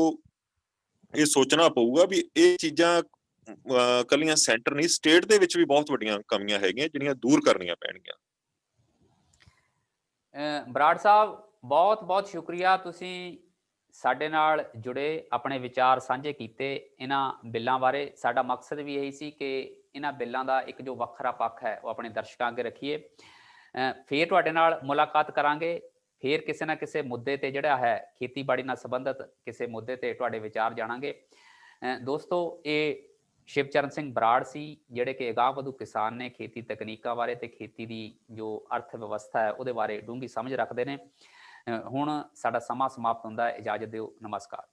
ਇਹ ਸੋਚਣਾ ਪਊਗਾ ਵੀ ਇਹ ਚੀਜ਼ਾਂ ਕੱਲੀਆਂ ਸੈਂਟਰ ਨਹੀਂ, ਸਟੇਟ ਦੇ ਵਿੱਚ ਵੀ ਬਹੁਤ ਵੱਡੀਆਂ ਕਮੀਆਂ ਹੈਗੀਆਂ ਜਿਹੜੀਆਂ ਦੂਰ ਕਰਨੀਆਂ ਪੈਣਗੀਆਂ। ਬਰਾੜ ਸਾਹਿਬ ਬਹੁਤ ਬਹੁਤ ਸ਼ੁਕਰੀਆ, ਤੁਸੀਂ ਸਾਡੇ ਨਾਲ ਜੁੜੇ, ਆਪਣੇ ਵਿਚਾਰ ਸਾਂਝੇ ਕੀਤੇ ਇਹਨਾਂ ਬਿੱਲਾਂ ਬਾਰੇ। ਸਾਡਾ ਮਕਸਦ ਵੀ ਇਹੀ ਸੀ ਕਿ ਇਹਨਾਂ ਬਿੱਲਾਂ ਦਾ ਇੱਕ ਜੋ ਵੱਖਰਾ ਪੱਖ ਹੈ ਉਹ ਆਪਣੇ ਦਰਸ਼ਕਾਂ ਅੱਗੇ ਰੱਖੀਏ। ਫੇਰ ਤੁਹਾਡੇ ਨਾਲ ਮੁਲਾਕਾਤ ਕਰਾਂਗੇ, ਫੇਰ ਕਿਸੇ ਨਾ ਕਿਸੇ ਮੁੱਦੇ ਤੇ ਜਿਹੜਾ ਹੈ ਖੇਤੀਬਾੜੀ ਨਾਲ ਸੰਬੰਧਿਤ ਕਿਸੇ ਮੁੱਦੇ ਤੇ ਤੁਹਾਡੇ ਵਿਚਾਰ ਜਾਣਾਂਗੇ। ਦੋਸਤੋ, ਇਹ ਸ਼ਿਵਚਰਨ ਸਿੰਘ ਬਰਾੜ ਸੀ ਜਿਹੜੇ ਕਿ ਅਗਾਂਹਵਧੂ ਕਿਸਾਨ ਨੇ, ਖੇਤੀ ਤਕਨੀਕਾਂ ਬਾਰੇ ਤੇ ਖੇਤੀ ਦੀ ਜੋ ਅਰਥ ਵਿਵਸਥਾ ਹੈ ਉਹਦੇ ਬਾਰੇ ਡੂੰਘੀ ਸਮਝ ਰੱਖਦੇ ਨੇ। ਹੁਣ ਸਾਡਾ ਸਮਾਂ ਸਮਾਪਤ ਹੁੰਦਾ ਹੈ, ਇਜਾਜ਼ਤ ਦਿਓ, ਨਮਸਕਾਰ।